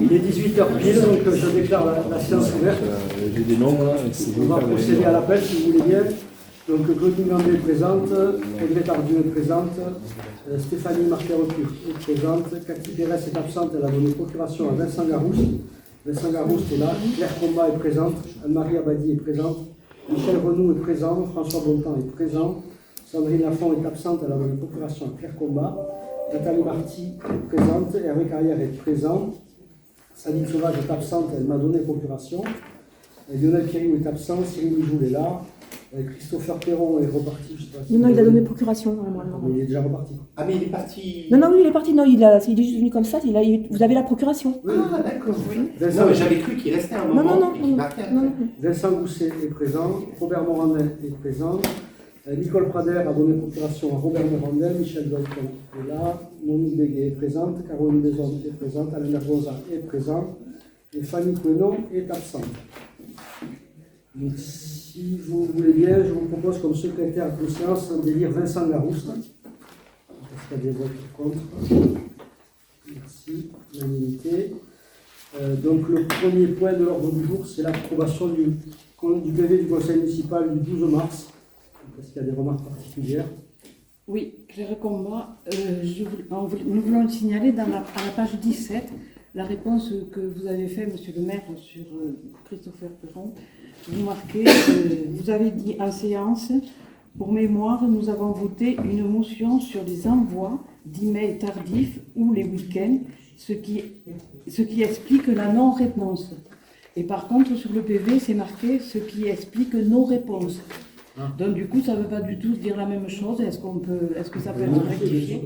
Il est 18h pile, donc je déclare la séance ouverte. J'ai des noms là. On va procéder à l'appel si vous voulez bien. Donc Claudine Gambé est présente, Audrey Tardieu est présente, Stéphanie Marquet-Recure est présente, Cathy Pérez est absente, elle a donné procuration à Vincent Garouste. Vincent Garouste est là, Claire Combat est présente, Anne-Marie Abadi est présente, Michel Renou est présent, François Bontemps est présent, Sandrine Lafont est absente, elle a donné procuration à Claire Combat, Nathalie Marty est présente, Hervé Carrière est présent, Sadine Sauvage est absente, elle m'a donné procuration, Lionel Pierriou est absent, Cyril Mijoul est là, Christopher Perron est reparti, je sais pas si Non, il a donné procuration. mais il est déjà reparti. Ah, mais il est parti. Non, oui, il est parti. Non, il est juste venu comme ça. Vous avez la procuration. Oui. Ah, d'accord, oui. Vincent, Non, mais j'avais cru qu'il restait un moment. et qu'il partait après. non. Vincent Gousset est présent, Robert Morandin est présent, Nicole Prader a donné procuration à Robert Morandin, Michel Dolton est là, Monique Béguet est présente, Caroline Desormes est présente, Alain Bergoza est présent, et Fanny Quenon est absente. Donc, si vous voulez bien, je vous propose comme secrétaire de séance d'élire Vincent Garouste. Est-ce qu'il y a des votes contre? Merci. Unanimité. Donc, le premier point de l'ordre du jour, c'est l'approbation du PV du Conseil municipal du 12 mars. Est-ce qu'il y a des remarques particulières? Oui, Claire Combat, nous voulons le signaler à la page 17, la réponse que vous avez faite, monsieur le maire, sur Christopher Perron. Vous marquez, vous avez dit en séance, pour mémoire, nous avons voté une motion sur les envois d'emails tardifs ou les week-ends, ce qui explique la non-réponse. Et par contre, sur le PV, c'est marqué ce qui explique nos réponses. Donc du coup, ça ne veut pas du tout dire la même chose. Est-ce que ça peut être rectifié?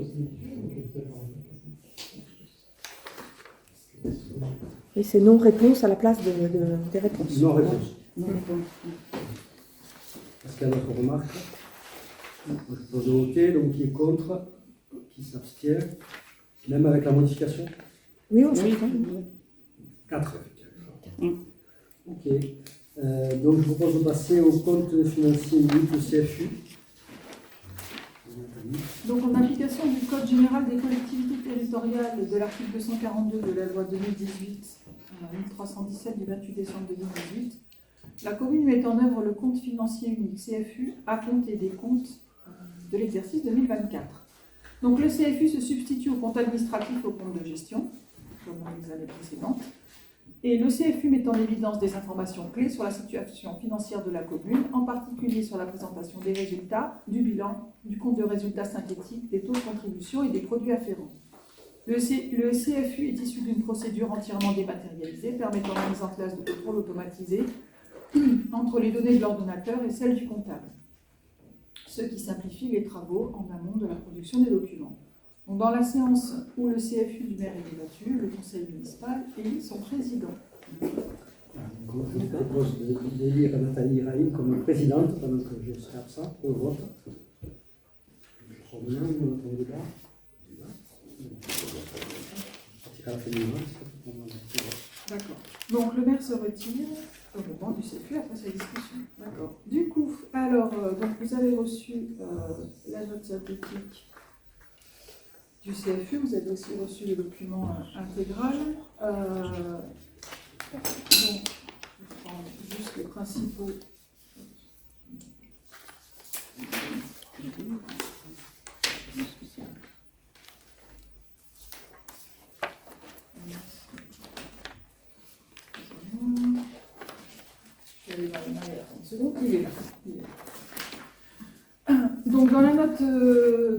Et c'est non-réponse à la place des réponses. Non-réponse. Non-réponse. Est-ce qu'il y a d'autres remarques? Je propose de voter, donc qui est contre, qui s'abstient, même avec la modification? Oui, on Oui. s'abstient. 4. Ok. Donc je vous propose de passer au compte financier unique, le CFU. Donc, en application du Code général des collectivités territoriales de l'article 242 de la loi 2018-1317 du 28 décembre 2018, la commune met en œuvre le compte financier unique CFU à compter des comptes de l'exercice 2024. Donc, le CFU se substitue au compte administratif au compte de gestion, comme dans les années précédentes. Et le CFU met en évidence des informations clés sur la situation financière de la commune, en particulier sur la présentation des résultats, du bilan, du compte de résultats synthétiques, des taux de contribution et des produits afférents. Le CFU est issu d'une procédure entièrement dématérialisée, permettant la mise en place de contrôles automatisés entre les données de l'ordonnateur et celles du comptable, ce qui simplifie les travaux en amont de la production des documents. Donc, dans la séance où le CFU du maire est débattu, le conseil municipal élit son président. Je vous propose d'élire Nathalie Rahim comme présidente, pendant que je serai absent pour le vote. D'accord. Donc le maire se retire au moment du CFU après sa discussion. D'accord. Du coup, alors, donc vous avez reçu la note synthétique du CFU, vous avez aussi reçu le document intégral. Donc, je prends juste les principaux. Je vais aller dans les mains, il y a 30 secondes. Il est là. Donc, dans la note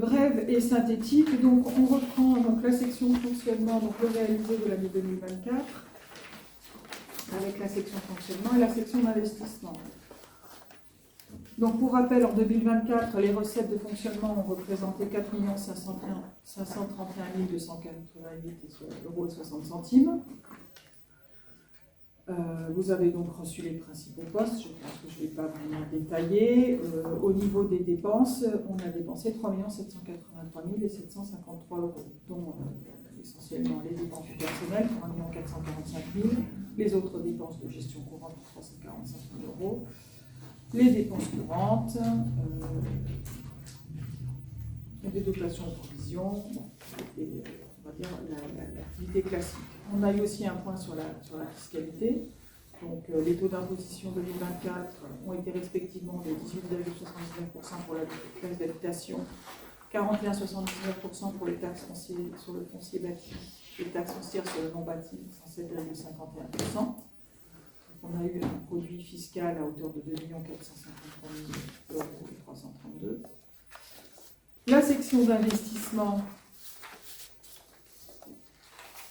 brève et synthétique, donc, on reprend donc, la section fonctionnement, donc, le réalisé de l'année 2024, avec la section fonctionnement et la section d'investissement. Donc, pour rappel, en 2024, les recettes de fonctionnement ont représenté 4 531 288 euros et 60 centimes. Vous avez donc reçu les principaux postes, je pense que je ne vais pas vraiment détailler. Au niveau des dépenses, on a dépensé 3 783 753 euros, dont essentiellement les dépenses du personnel pour 1 445 000, les autres dépenses de gestion courante pour 345 000 euros, les dépenses courantes, des dotations de provision, bon, et, on va dire l'activité classique. On a eu aussi un point sur la fiscalité. Donc les taux d'imposition 2024 ont été respectivement de 18,79% pour la taxe d'habitation, 41,79% pour les taxes foncières sur le foncier bâti, les taxes foncières sur le non bâti, 107,51%. On a eu un produit fiscal à hauteur de 2 453 000 euros et 332. La section d'investissement,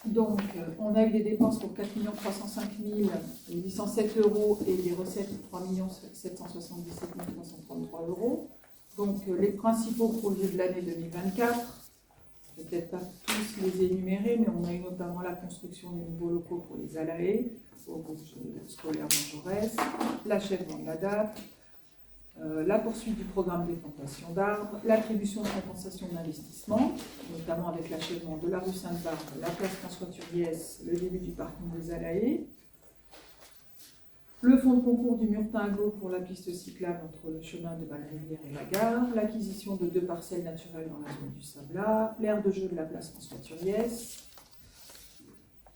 donc on a eu des dépenses pour 4 305 807 euros et des recettes de 3 777 333 euros. Donc les principaux projets de l'année 2024, je ne vais peut-être pas tous les énumérer, mais on a eu notamment la construction des nouveaux locaux pour les ALAE, au groupe scolaire Jean Jaurès, l'achèvement de la DAP, la poursuite du programme des plantations d'arbres, l'attribution de compensation d'investissement, notamment avec l'achèvement de la rue Sainte-Barbe, la place François-Turiès, le début du parking des ALAE, le fonds de concours du Murtin-Aglo pour la piste cyclable entre le chemin de Val-Rivière et la gare, l'acquisition de 2 parcelles naturelles dans la zone du Sablat, l'aire de jeu de la place François-Turiès,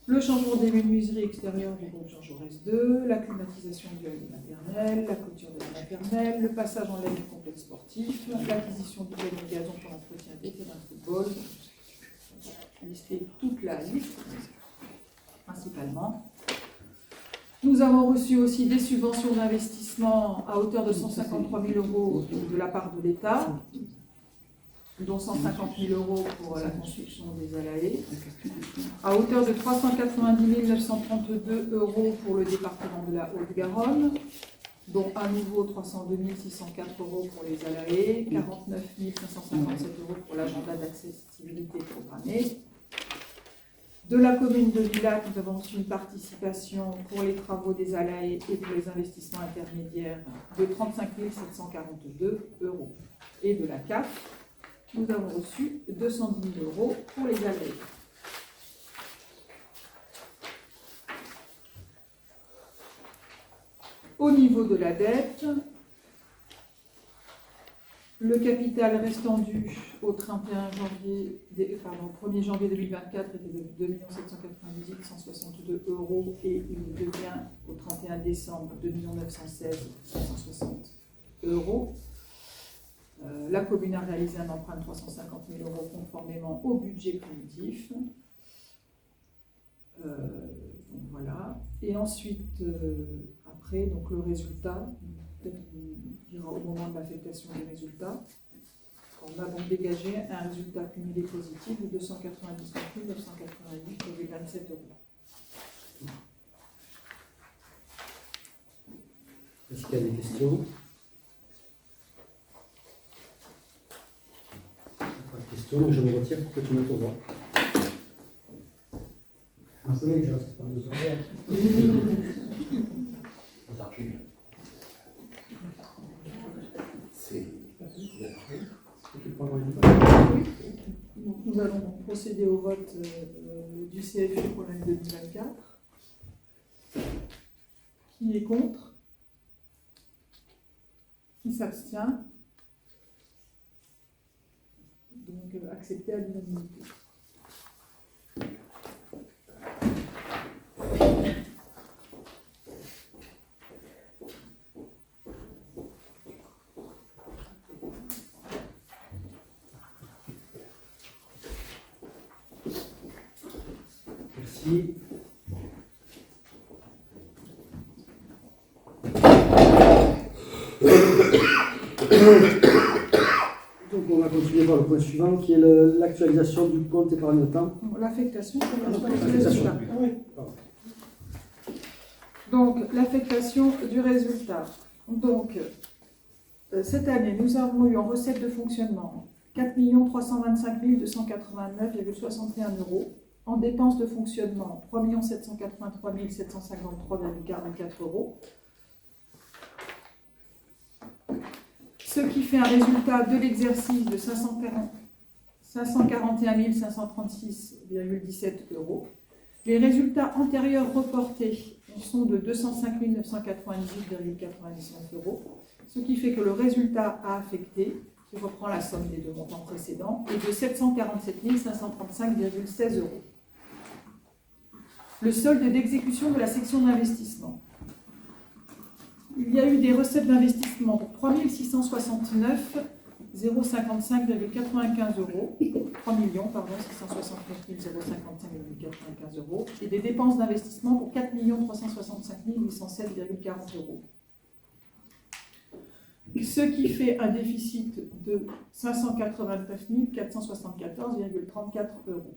le changement des menuiseries extérieures du groupe Jean Jaurès 2, la climatisation du hall de maternelle, la clôture de la maternelle, le passage en laine du complexe sportif, l'acquisition du terrain de gazon pour l'entretien des terrains de football. Lister toute la liste, principalement. Nous avons reçu aussi des subventions d'investissement à hauteur de 153 000 euros de la part de l'État, dont 150 000 euros pour la construction des ALAE, à hauteur de 390 932 euros pour le département de la Haute-Garonne, dont à nouveau 302 604 euros pour les ALAE, 49 557 euros pour l'agenda d'accessibilité programmée. De la commune de Villac, nous avons reçu une participation pour les travaux des ALAE et pour les investissements intermédiaires de 35 742 euros. Et de la CAF, nous avons reçu 210 000 euros pour les ALAE. Au niveau de la dette, le capital restant dû au 1er janvier 2024 était de 2 798 162 euros et il devient au 31 décembre 2 916 560 euros. La commune a réalisé un emprunt de 350 000 euros conformément au budget primitif. Donc voilà. Et ensuite, après, donc le résultat, peut-être on dira au moment de l'affectation des résultats, on a donc dégagé un résultat cumulé positif de 299 988,27 euros. Est-ce qu'il y a des questions? Pas de questions, donc je me retire pour que tu mettes au voix. Un peu, je reste pas besoin. Donc, nous allons procéder au vote du CFU pour l'année 2024. Qui est contre? Qui s'abstient? Donc accepté à l'unanimité. Merci. Donc on va continuer par le point suivant qui est l'actualisation du compte épargne-temps. L'affectation, L'affectation. Donc l'affectation du résultat. Donc cette année, nous avons eu en recette de fonctionnement 4 325 289,61 euros. En dépenses de fonctionnement, 3 783 753,44 euros. Ce qui fait un résultat de l'exercice de 541 536,17 euros. Les résultats antérieurs reportés sont de 205 998,99 euros. Ce qui fait que le résultat à affecter, je reprends la somme des deux montants précédents, est de 747 535,16 €. Le solde d'exécution de la section d'investissement. Il y a eu des recettes d'investissement pour 3 669 055,95 €, 3 669 055,95 € et des dépenses d'investissement pour 4 365 807,40 €. Ce qui fait un déficit de 589 474,34 €.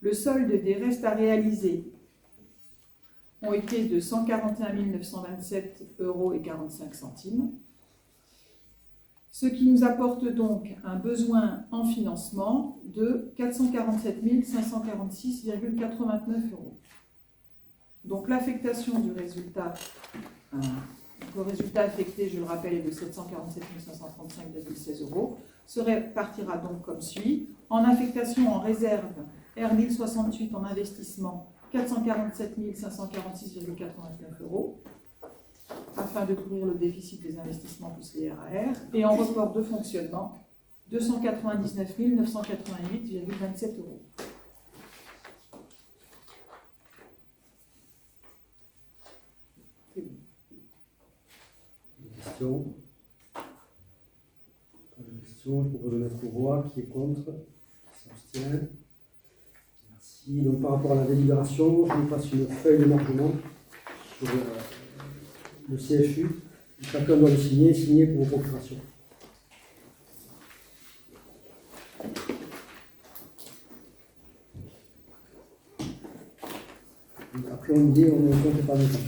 Le solde des restes à réaliser ont été de 141 927,45 €, ce qui nous apporte donc un besoin en financement de 447 546,89 €. Donc l'affectation du résultat, le résultat affecté, je le rappelle, est de 747 535,16 €, se répartira donc comme suit. En affectation en réserve, R1068 en investissement, 447 546,89 € afin de couvrir le déficit des investissements plus les RAR, et en report de fonctionnement, 299 988,27 €. Des questions? Pas de questions. Je propose de mettre aux voix. Qui est contre? Qui s'abstient? Merci. Donc, par rapport à la délibération, je vous passe une feuille d'émargement sur le CFU. Chacun doit le signer pour vos procurations. Après, on dit, on ne compte pas le temps.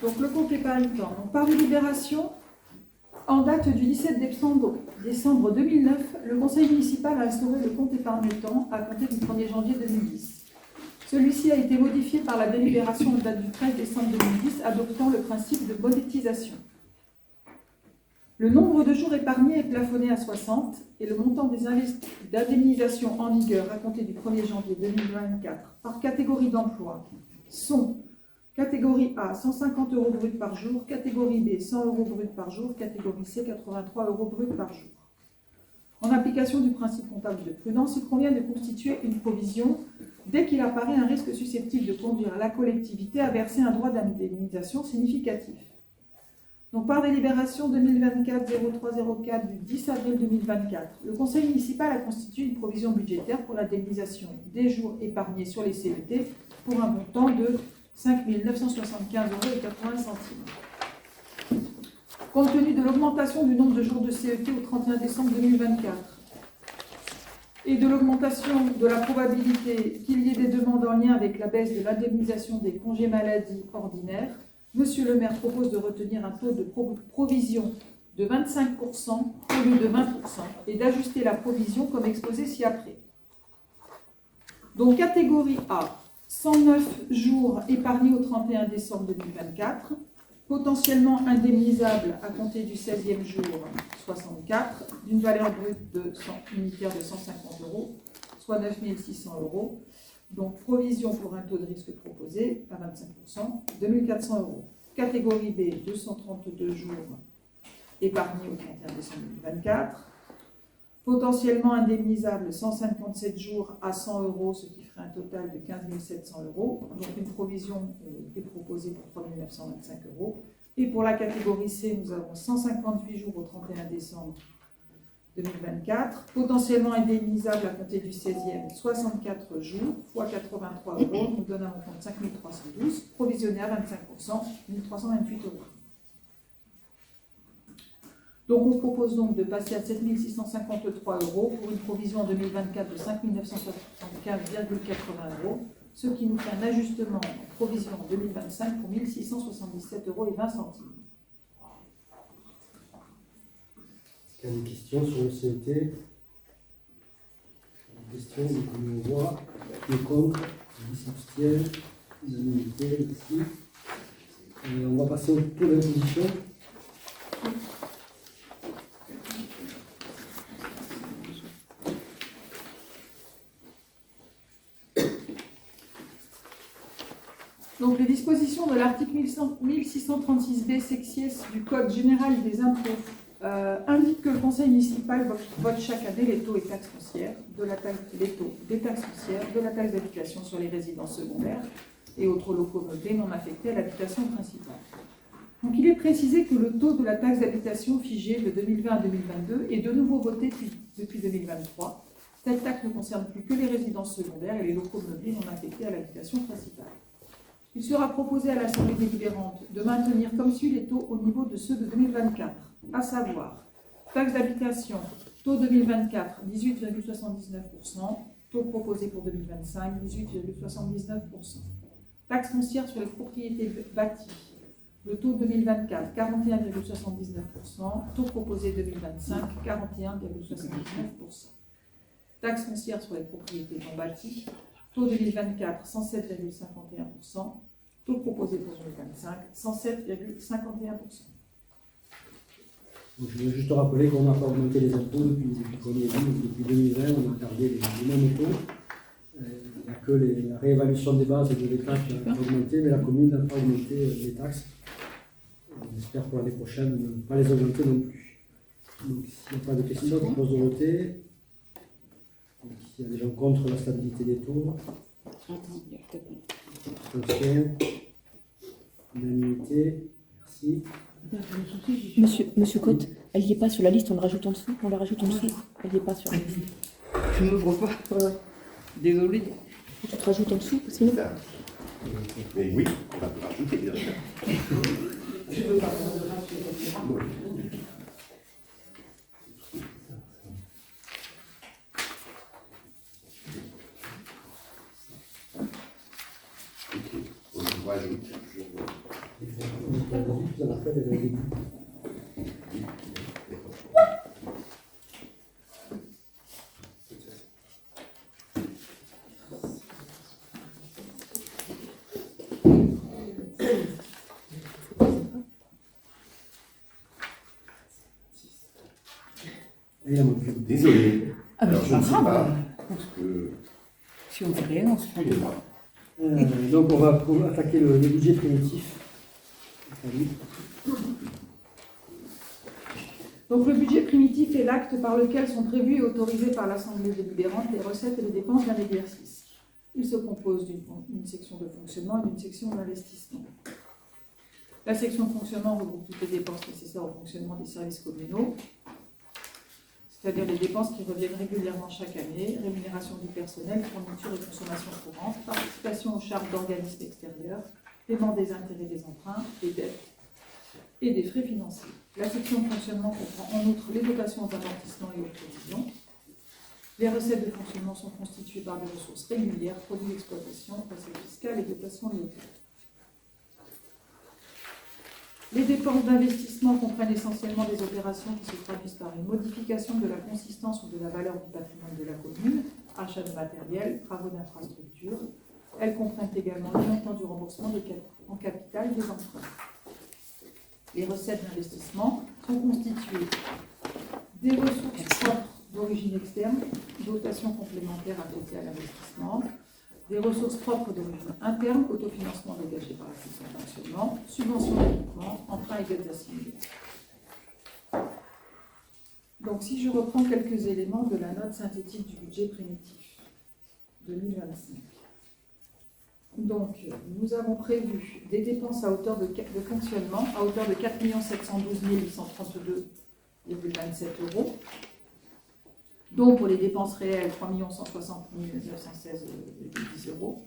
Donc le compte épargne-temps. Donc, par délibération, en date du 17 décembre 2009, le conseil municipal a instauré le compte épargne-temps à compter du 1er janvier 2010. Celui-ci a été modifié par la délibération en date du 13 décembre 2010, adoptant le principe de monétisation. Le nombre de jours épargnés est plafonné à 60 et le montant des d'indemnisation en vigueur à compter du 1er janvier 2024 par catégorie d'emploi sont catégorie A, 150 € brut par jour, catégorie B, 100 € brut par jour, catégorie C, 83 € brut par jour. En application du principe comptable de prudence, il convient de constituer une provision dès qu'il apparaît un risque susceptible de conduire la collectivité à verser un droit d'indemnisation significatif. Donc, par délibération 2024-0304 du 10 avril 2024, le conseil municipal a constitué une provision budgétaire pour l'indemnisation des jours épargnés sur les CET pour un montant de 5 975,80 €. Compte tenu de l'augmentation du nombre de jours de CET au 31 décembre 2024 et de l'augmentation de la probabilité qu'il y ait des demandes en lien avec la baisse de l'indemnisation des congés maladie ordinaires, Monsieur le maire propose de retenir un taux de provision de 25% au lieu de 20% et d'ajuster la provision comme exposé ci-après. Donc, catégorie A, 109 jours épargnés au 31 décembre 2024, potentiellement indemnisables à compter du 16e jour 64, d'une valeur brute unitaire de 150 €, soit 9 600 €. Donc, provision pour un taux de risque proposé à 25%, 2 400 €. Catégorie B, 232 jours épargnés au 31 décembre 2024. Potentiellement indemnisable 157 jours à 100 €, ce qui ferait un total de 15 700 €. Donc, une provision est proposée pour 3 925 €. Et pour la catégorie C, nous avons 158 jours au 31 décembre 2024, potentiellement indemnisable à compter du 16e, 64 jours, fois 83 €, nous donne un montant de 5 312, provisionné à 25%, 1 328 €. Donc on propose donc de passer à 7 653 € pour une provision en 2024 de 5 975,80 €, ce qui nous fait un ajustement en provision en 2025 pour 1 677,20 €. Est-ce qu'il y a des questions sur le CET? Des questions, donc on voit. Qui est contre? Qui s'abstient? L'unanimité ici. On va passer au taux d'imposition. Donc, les dispositions de l'article 1636b sexies du Code général des impôts indiquent que le conseil municipal vote chaque année les taux et taxes foncières, les taux des taxes foncières, de la taxe d'habitation sur les résidences secondaires et autres locaux meublés non affectés à l'habitation principale. Donc, il est précisé que le taux de la taxe d'habitation figé de 2020 à 2022 est de nouveau voté depuis 2023. Cette taxe ne concerne plus que les résidences secondaires et les locaux meublés non affectés à l'habitation principale. Il sera proposé à l'Assemblée délibérante de maintenir comme suit les taux au niveau de ceux de 2024, à savoir taxe d'habitation, taux 2024, 18,79%, taux proposé pour 2025, 18,79%. Taxe foncière sur les propriétés bâties, le taux 2024, 41,79%, taux proposé 2025, 41,79%. Taxe foncière sur les propriétés non bâties, taux 2024, 107,51%, taux proposé pour 2025, 107,51%. Donc, je veux juste rappeler qu'on n'a pas augmenté les impôts depuis qu'on y est venu. Depuis 2020, on a gardé les mêmes taux. Il n'y a que la réévaluation des bases de l'État qui a augmenté, mais la commune n'a pas augmenté les taxes. On espère pour l'année prochaine ne pas les augmenter non plus. Donc s'il n'y a pas de questions, je propose de voter. Donc, s'il y a des gens contre la stabilité des taux, abstention, unanimité, merci. Monsieur Cotte, elle n'y est pas sur la liste, on le rajoute en dessous. On la rajoute en dessous. Elle n'y est pas sur la liste. Je ne m'ouvre pas. Ouais. Désolée. Tu te rajoutes en dessous, sinon. Mais oui, on va le rajouter, bien sûr. Je veux pas. Ok, on rajoute. Vous avez fait des début. Désolé. Alors, je ne sais pas pas. grave. Parce que. Si on ne fait rien, on se prend des Excusez-moi. Donc on va attaquer le budget primitif. Donc, le budget primitif est l'acte par lequel sont prévus et autorisés par l'Assemblée délibérante les recettes et les dépenses d'un exercice. Il se compose d'une section de fonctionnement et d'une section d'investissement. La section de fonctionnement regroupe toutes les dépenses nécessaires au fonctionnement des services communaux, c'est-à-dire les dépenses qui reviennent régulièrement chaque année, rémunération du personnel, fourniture et consommation courante, participation aux charges d'organismes extérieurs, paiement des intérêts des emprunts, des dettes et des frais financiers. La section de fonctionnement comprend en outre les dotations aux amortissements et aux provisions. Les recettes de fonctionnement sont constituées par des ressources régulières, produits d'exploitation, recettes fiscales et dotations locales. Les dépenses d'investissement comprennent essentiellement des opérations qui se traduisent par une modification de la consistance ou de la valeur du patrimoine de la commune, achat de matériel, travaux d'infrastructure. Elles comprennent également le montant du remboursement en capital des emprunts. Les recettes d'investissement sont constituées des ressources propres d'origine externe, dotations complémentaires affectées à l'investissement, des ressources propres d'origine interne, autofinancement dégagé par la section de fonctionnement, subventions d'équipement, emprunts et dettes assimilées. Donc, si je reprends quelques éléments de la note synthétique du budget primitif 2025. Donc, nous avons prévu des dépenses à hauteur de fonctionnement à hauteur de 4 712 832,27 €, dont pour les dépenses réelles 3 160 916,10 €,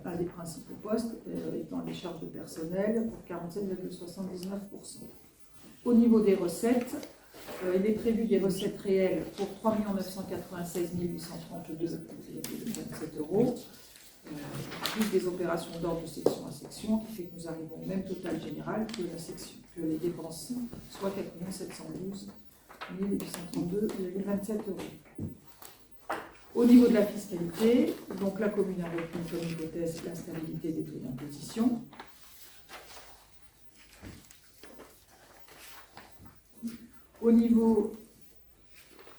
un des principaux postes étant les charges de personnel pour 47,79%. Au niveau des recettes, il est prévu des recettes réelles pour 3 996 832,27 €, plus des opérations d'ordre de section à section, qui fait que nous arrivons au même total général que les dépenses, soit 4 712 832,27 €. Au niveau de la fiscalité, donc la commune a retenu comme hypothèse la stabilité des taux d'imposition. Au niveau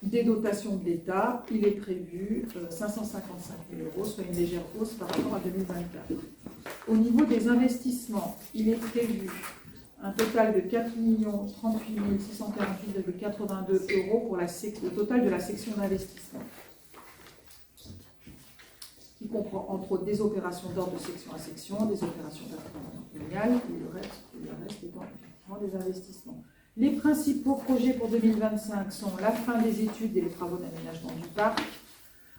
des dotations de l'État, il est prévu 555 000 €, soit une légère hausse par rapport à 2024. Au niveau des investissements, il est prévu un total de 4 038 648,82 € pour le total de la section d'investissement, qui comprend entre autres des opérations d'ordre de section à section, des opérations patrimoniales et le reste étant effectivement des investissements. Les principaux projets pour 2025 sont la fin des études et les travaux d'aménagement du parc,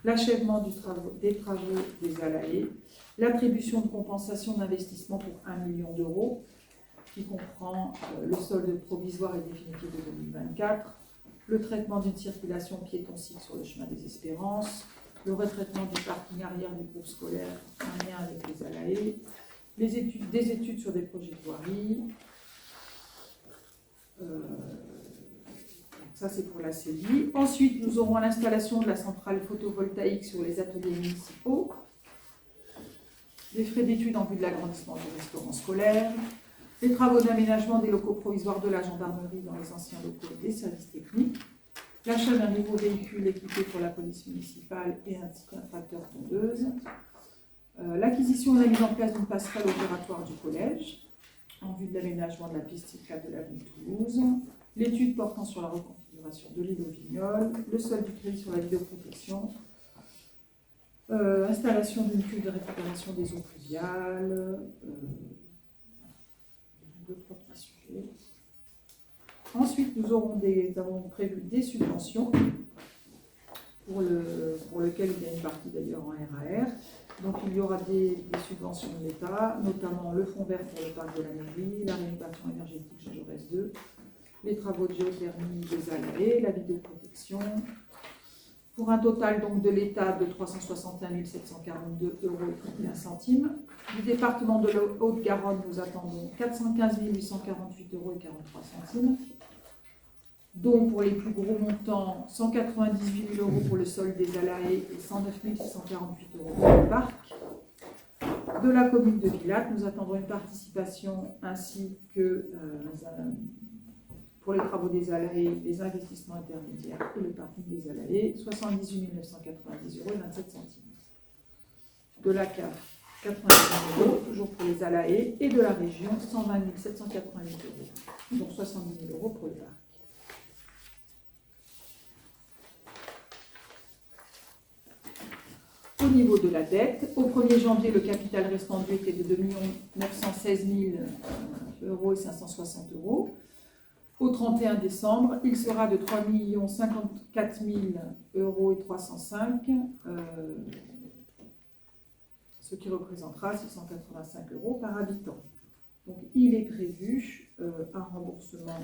l'achèvement des travaux des ALAE, l'attribution de compensation d'investissement pour 1 million d'euros, qui comprend le solde provisoire et définitif de 2024, le traitement d'une circulation piéton-cycle sur le chemin des Espérances, le retraitement du parking arrière du groupe scolaire en lien avec les ALAE, des études sur des projets de voirie. Ça, c'est pour la CELI. Ensuite, nous aurons l'installation de la centrale photovoltaïque sur les ateliers municipaux, les frais d'études en vue de l'agrandissement du restaurant scolaire, les travaux d'aménagement des locaux provisoires de la gendarmerie dans les anciens locaux des services techniques, l'achat d'un nouveau véhicule équipé pour la police municipale et ainsi qu'un tracteur tondeuse, l'acquisition et la mise en place d'une passerelle opératoire du collège en vue de l'aménagement de la piste cyclable de l'avenue de Toulouse, l'étude portant sur la reconfiguration de l'île aux Vignoles, le solde du crédit sur la vidéoprotection, installation d'une cuve de récupération des eaux pluviales, deux, trois petits sujets. Ensuite, nous avons prévu des subventions pour lequel il y a une partie d'ailleurs en RAR. Donc il y aura des subventions de l'État, notamment le fonds vert pour le parc de la mairie, la rénovation énergétique Jean Jaurès 2, les travaux de géothermie des ALAE, la vidéoprotection, pour un total donc de l'État de 361 742,31 €. Du département de la Haute-Garonne, nous attendons 415 848,43 €, dont pour les plus gros montants, 198 000 € pour le solde des ALAE et 109 648 € pour le parc. De la commune de Villatte, nous attendons une participation ainsi que pour les travaux des ALAE, les investissements intermédiaires et le parking des ALAE, 78 990,27 €. De la CAF, 90 000 €, toujours pour les ALAE, et de la région, 120 788 €, donc 70 000 € pour le parc. Au niveau de la dette, au 1er janvier, le capital restant dû était de 2 916 560 €. Au 31 décembre, il sera de 3 054 305 €, ce qui représentera 685 € par habitant. Donc, il est prévu un remboursement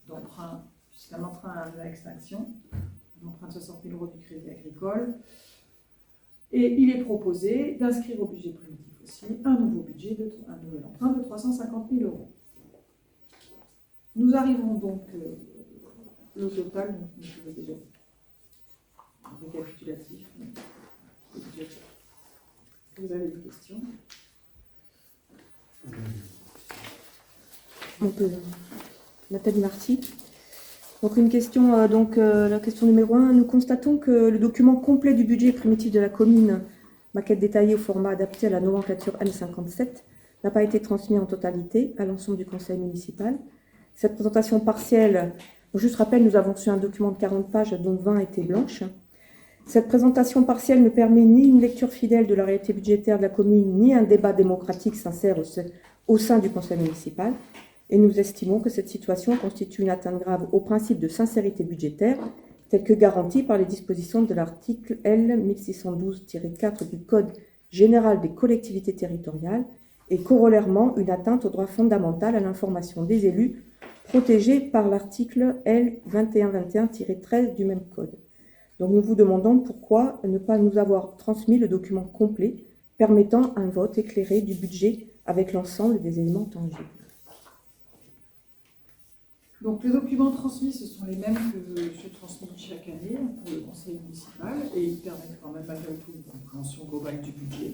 d'emprunt, puisqu'un emprunt arrive à extinction, un emprunt de 60 000 € du Crédit Agricole. Et il est proposé d'inscrire au budget primitif aussi un nouvel emprunt de 350 000 €. Nous arrivons donc le total, donc je vais déjà récapitulatif. Vous avez des questions? On peut. Nathalie Marty. Donc une question, la question numéro 1. Nous constatons que le document complet du budget primitif de la commune, maquette détaillée au format adapté à la nomenclature M57, n'a pas été transmis en totalité à l'ensemble du conseil municipal. Cette présentation partielle, juste rappel, nous avons reçu un document de 40 pages dont 20 étaient blanches. Cette présentation partielle ne permet ni une lecture fidèle de la réalité budgétaire de la commune, ni un débat démocratique sincère au sein du conseil municipal. Et nous estimons que cette situation constitue une atteinte grave au principe de sincérité budgétaire, tel que garanti par les dispositions de l'article L 1612-4 du Code général des collectivités territoriales, et corollairement une atteinte au droit fondamental à l'information des élus, protégé par l'article L 2121-13 du même code. Donc nous vous demandons pourquoi ne pas nous avoir transmis le document complet permettant un vote éclairé du budget avec l'ensemble des éléments tangibles. Donc les documents transmis, ce sont les mêmes que je transmets chaque année pour le conseil municipal et ils permettent quand même malgré tout une compréhension globale du budget.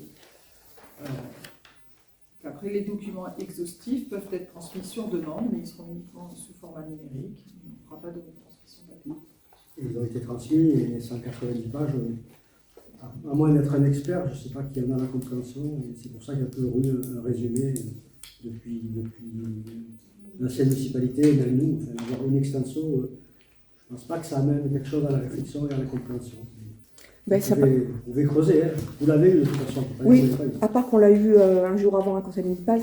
Après, les documents exhaustifs peuvent être transmis sur demande, mais ils seront uniquement sous format numérique. Il n'y aura pas de transmission papier. Ils ont été transmis et 190 pages à moins d'être un expert, je ne sais pas qui en a la compréhension, et c'est pour ça qu'il y a toujours eu un résumé depuis l'ancienne municipalité, même nous, enfin, avoir une extenso, je ne pense pas que ça amène quelque chose à la réflexion et à la compréhension. Ben, ça peut- Vous pouvez creuser, hein. Vous l'avez eu de toute façon. Oui, Vous l'avez pas eu. à part qu'on l'a eu un jour avant un conseil municipal,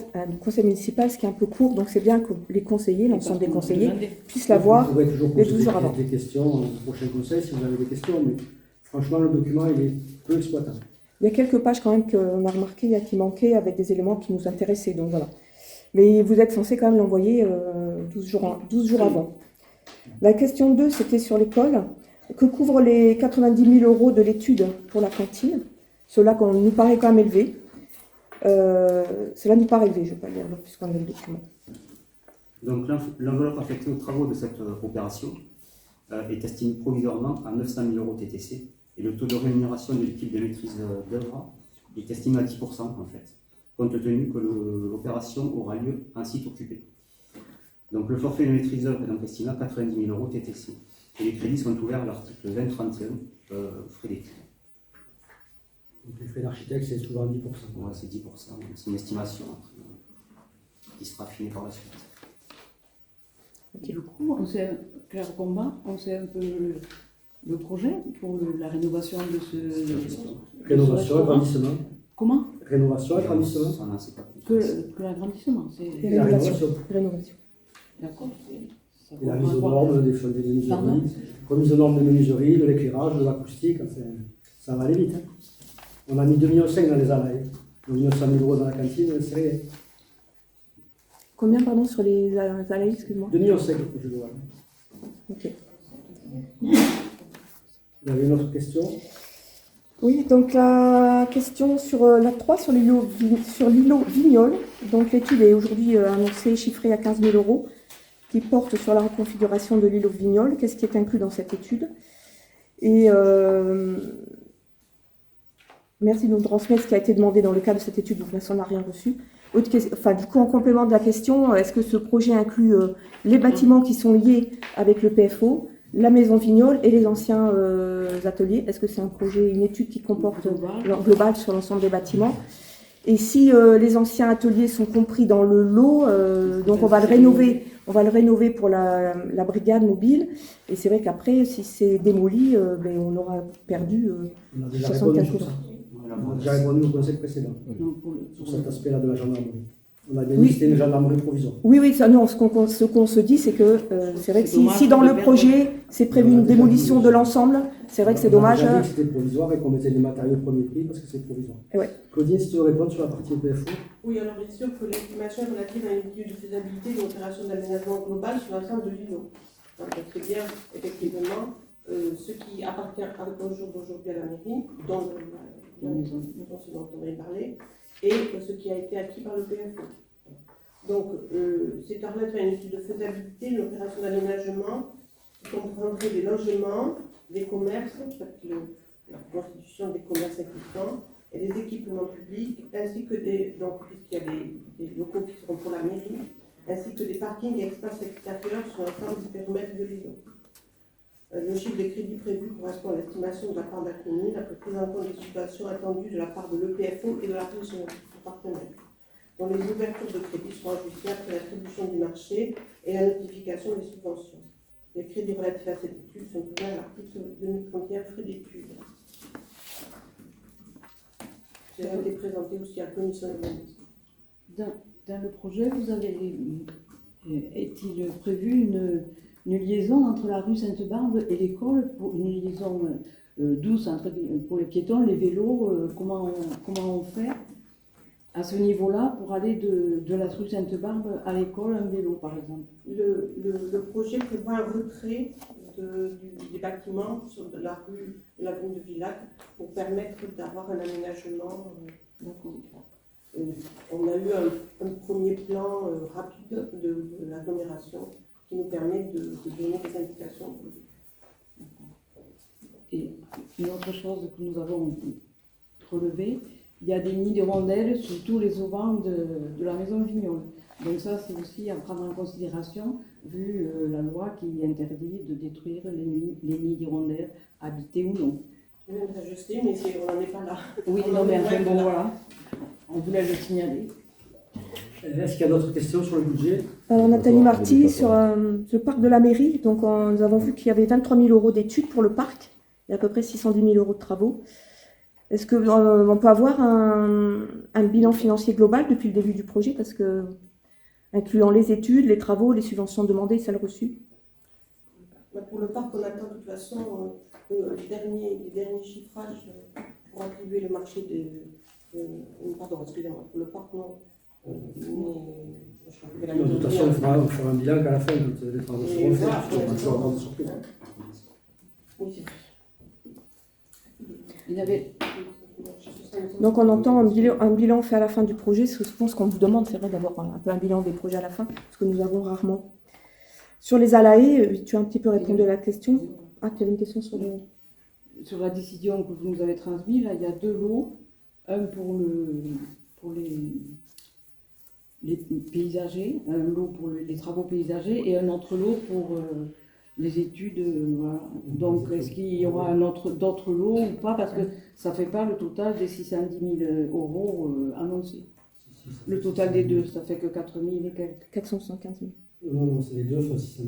ce qui est un peu court, donc c'est bien que les conseillers, l'ensemble des conseillers, puissent l'avoir. Vous pourrez toujours les poser 12 jours avant. des questions au prochain conseil si vous avez des questions, mais franchement, le document, il est peu exploitable. Il y a quelques pages quand même qu'on a remarqué qui manquaient avec des éléments qui nous intéressaient, donc voilà. Mais vous êtes censé quand même l'envoyer 12 jours avant. La question 2, c'était sur l'école. Que couvrent les 90 000 € de l'étude pour la cantine? Cela nous paraît quand même élevé. Cela nous paraît élevé, je ne vais pas lire puisqu'on a le document. Donc l'enveloppe affectée aux travaux de cette opération est estimée provisoirement à 900 000 € TTC et le taux de rémunération de l'équipe de maîtrise d'œuvre est estimé à 10% en fait, compte tenu que l'opération aura lieu en site occupé. Donc le forfait de maîtrise d'œuvre est donc estimé à 90 000 € TTC et les crédits sont ouverts à l'article 2031 frais d'études. Donc les frais d'architecte, c'est souvent 10%. Ouais, c'est 10%, c'est une estimation qui sera affinée par la suite. Okay. Du coup, Claire Combat, on sait un peu le projet pour la rénovation de ce Rénovation, restaurant. agrandissement. Comment? Rénovation, agrandissement. Ça, non, c'est pas Que l'agrandissement, c'est... Et La rénovation. rénovation. D'accord. Ça Et la va mise aux avoir- normes des Pardon menuiseries, remise aux normes des menuiseries, de l'éclairage, de l'acoustique, enfin, ça va aller vite. Hein. On a mis 2,5 millions dans les allailles. 900 000 € dans la cantine, c'est rien. Combien, pardon, sur les allées, excuse-moi? 2,5 millions que je vois. Ok. Vous avez une autre question? Oui, donc la question sur la 3, sur l'îlot Vignol. Donc l'étude est aujourd'hui annoncée, chiffrée à 15 000 €, qui porte sur la reconfiguration de l'îlot Vignol. Qu'est-ce qui est inclus dans cette étude? Et merci de nous transmettre ce qui a été demandé dans le cadre de cette étude, donc là, on n'a rien reçu. Du coup, en complément de la question, est-ce que ce projet inclut les bâtiments qui sont liés avec le PFO, la maison Vignol et les anciens ateliers? Est-ce que c'est un projet, une étude qui comporte global sur l'ensemble des bâtiments? Et si les anciens ateliers sont compris dans le lot, donc on va le rénover pour la brigade mobile. Et c'est vrai qu'après, si c'est démoli, on aura perdu On a déjà 75 répondu sur ça. On a déjà répondu au conseil précédent, Donc, sur cet aspect-là de la gendarmerie. On a bien Oui. dit que c'était une gendarmerie provisoire. Oui, ça, non, ce qu'on se dit, c'est que c'est vrai que C'est dommage si dans de le perdre- projet, c'est prévu une démolition de l'ensemble, c'est vrai que c'est On a dommage. déjà dit que c'était provisoire et qu'on mettait les matériaux premier prix parce que c'est provisoire. Ouais. Claudine, si tu veux répondre sur la partie PFO. Oui, alors bien sûr que l'estimation est relative à une étude de faisabilité de l'opération d'aménagement global sur l'ensemble de l'îlot. Donc c'est bien, effectivement, ce qui appartient au jour d'aujourd'hui à la mairie, dont ce dont on avait parlé, et ce qui a été acquis par le PFO. Donc, c'est à remettre à une étude de faisabilité une opération d'aménagement qui comprendrait des logements, des commerces, la constitution des commerces existants, et des équipements publics, ainsi que donc puisqu'il y a des locaux qui seront pour la mairie, ainsi que des parkings et espaces extérieurs sur l'ensemble du périmètre de l'îlot. Le chiffre des crédits prévus correspond à l'estimation de la part de la commune, après prise en compte des situations attendues de la part de l'EPFO et de la région partenaire, dont les ouvertures de crédits seront ajustées après l'attribution du marché et la notification des subventions. Les crédits relatifs à cette étude sont ouverts à l'article 2031 frais d'études. Ça a été présenté aussi à la commission de dans le projet, vous avez est-il prévu une liaison entre la rue Sainte-Barbe et l'école, pour une liaison douce pour les piétons, les vélos, comment on fait à ce niveau-là pour aller de la rue Sainte-Barbe à l'école, un vélo par exemple? Le projet prévoit un retrait des bâtiments sur l'avenue de Villac pour permettre d'avoir un aménagement. On a eu un premier plan rapide de l'agglomération qui nous permet de donner des indications. Et une autre chose que nous avons relevée, il y a des nids de rondelles sur tous les auvents de la maison Vignol. Donc ça, c'est aussi à prendre en considération, vu la loi qui interdit de détruire les nids d'hirondelles, habités ou non. Je viens de s'ajuster, mais on n'en est pas là. Oui, non, mais enfin, bon, voilà. On voulait le signaler. Est-ce qu'il y a d'autres questions sur le budget? Alors, Nathalie Marty, sur le parc de la mairie, donc nous avons vu qu'il y avait 23 000 € d'études pour le parc et à peu près 610 000 € de travaux. Est-ce qu'on peut avoir un bilan financier global depuis le début du projet, parce que, incluant les études, les travaux, les subventions demandées, celles reçues? Pour le parc, on attend de toute façon les derniers chiffrages pour attribuer le marché de. Pardon, excusez-moi, pour le parc, non. De toute façon, on fera un bilan qu'à la fin, quand les travaux seront faits. On va toujours avoir des surprises. Oui, c'est vrai. Il y avait... Donc on entend un bilan fait à la fin du projet. Je pense qu'on vous demande, c'est vrai, d'avoir un peu un bilan des projets à la fin, parce que nous avons rarement. Sur les ALAE, tu as un petit peu répondu à la question. Ah, tu avais une question sur le... Sur la décision que vous nous avez transmise, là, il y a 2 lots. Un pour les paysagers, un lot pour les travaux paysagers et un autre lot pour les études. Voilà. Donc, est-ce qu'il y aura d'autres lots ou pas? Parce que ça ne fait pas le total des 610 000 € annoncés. Le total des deux, ça fait que 4 000 et quelques. 475 000. Non, c'est les deux fois 600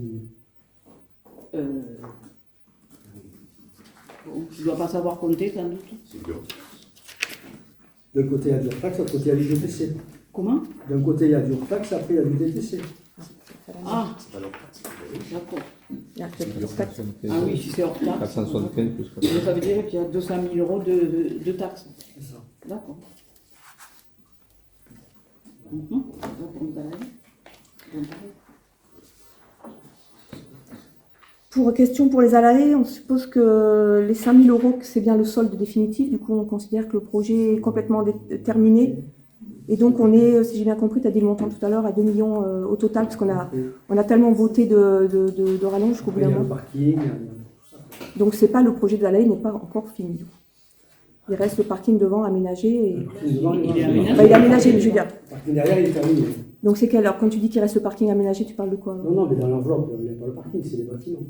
000. Bon, je ne dois pas savoir compter, sans doute. C'est dur. D'un côté, il y a du Urtax, de l'autre côté, il y a du DTC. Comment? D'un côté, il y a du Urtax, après, il y a du DTC. Ah, C'est pas leur taxe. d'accord. Ah, c'est pas- Ah oui, si c'est hors taxe. 475 plus. Mais ça veut dire qu'il y a 200 000 € de taxes. C'est ça. D'accord. Donc, on va aller. Question pour les ALAE, on suppose que les 5 000 €, c'est bien le solde définitif. Du coup, on considère que le projet est complètement terminé. Et donc, on est, si j'ai bien compris, tu as dit le montant tout à l'heure, à 2 millions au total, parce qu'on a tellement voté de rallonge qu'au bout Il y d'un a le moment. parking, il y a tout ça. Donc, c'est pas le projet de l'ALAE n'est pas encore fini. Il reste le parking devant aménagé. Le parking devant, Il est il aménagé. Enfin, il est aménagé, mais je veux dire. Le parking derrière, il est terminé. Donc, c'est quel? Alors, quand tu dis qu'il reste le parking aménagé, tu parles de quoi? Non, mais dans l'enveloppe, il n'y a pas le parking, c'est les bâtiments.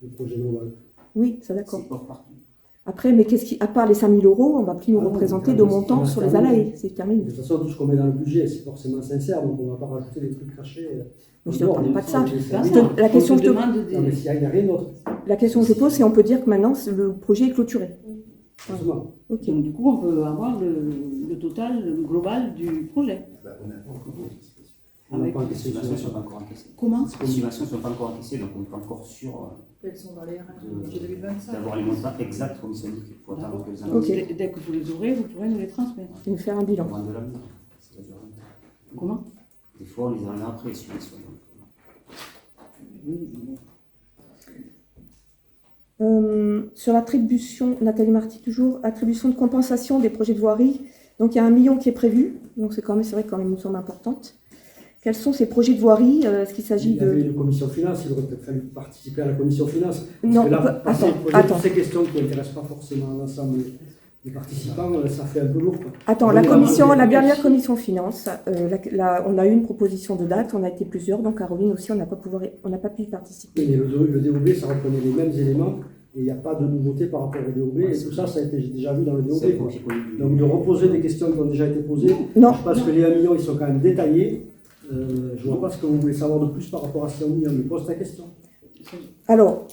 Le projet global. Oui, ça d'accord. C'est hors parking. Après, mais à part les 5 000 €, on ne va plus nous Ah non, représenter mais de c'est montant sur les terminé. ALAE. C'est terminé. De toute façon, tout ce qu'on met dans le budget, c'est forcément sincère, donc on ne va pas rajouter des trucs cachés. Mais je ne parle pas de ça. La La question On que te je te- demande Non, mais s'il n'y a rien d'autre, La question que je pose, c'est on peut dire que maintenant le projet est clôturé. forcément. Ok. Donc, du coup, on peut avoir le total global du projet. On n'a pas encore de discussion. On n'a Avec pas Les encaissé subventions ne sur sont pas encore encaissées. Comment? Les subventions ne sont pas encore encaissées, donc on n'est pas encore sûr Quels sont dans les budget 2025? d'avoir les montants exacts comme ils sont dit. Il faut attendre quelques années. Ok. Dès que vous les aurez, vous pourrez nous les transmettre. Et nous faire un bilan. Loin de l'avenir. C'est la durée. Comment? Des fois, on les en a après, les subventions. Oui, Sur l'attribution, Nathalie Marty toujours, attribution de compensation des projets de voirie. Donc il y a 1 million qui est prévu, donc c'est vrai quand même une somme importante. Quels sont ces projets de voirie? Est-ce qu'il s'agit Il y avait de... une commission finance, il aurait peut-être fallu participer à la commission finance. Non, Parce que là, passer attends. toutes ces questions qui n'intéressent pas forcément l'ensemble des participants, ça fait un peu lourd, quoi. Attends, la dernière commission finance, on a eu une proposition de date, on a été plusieurs, donc Caroline aussi, on n'a pas pu y participer. Mais le DOB, ça reprenait les mêmes éléments, et il n'y a pas de nouveauté par rapport au DOB, et tout ça, ça a été déjà vu dans le C'est DOB, quoi. qui connaît du- Donc de reposer des questions qui ont déjà été posées, Non, parce que les 1 million, ils sont quand même détaillés. Je ne vois pas ce que vous voulez savoir de plus par rapport à ces 1 million, mais pose ta question. alors,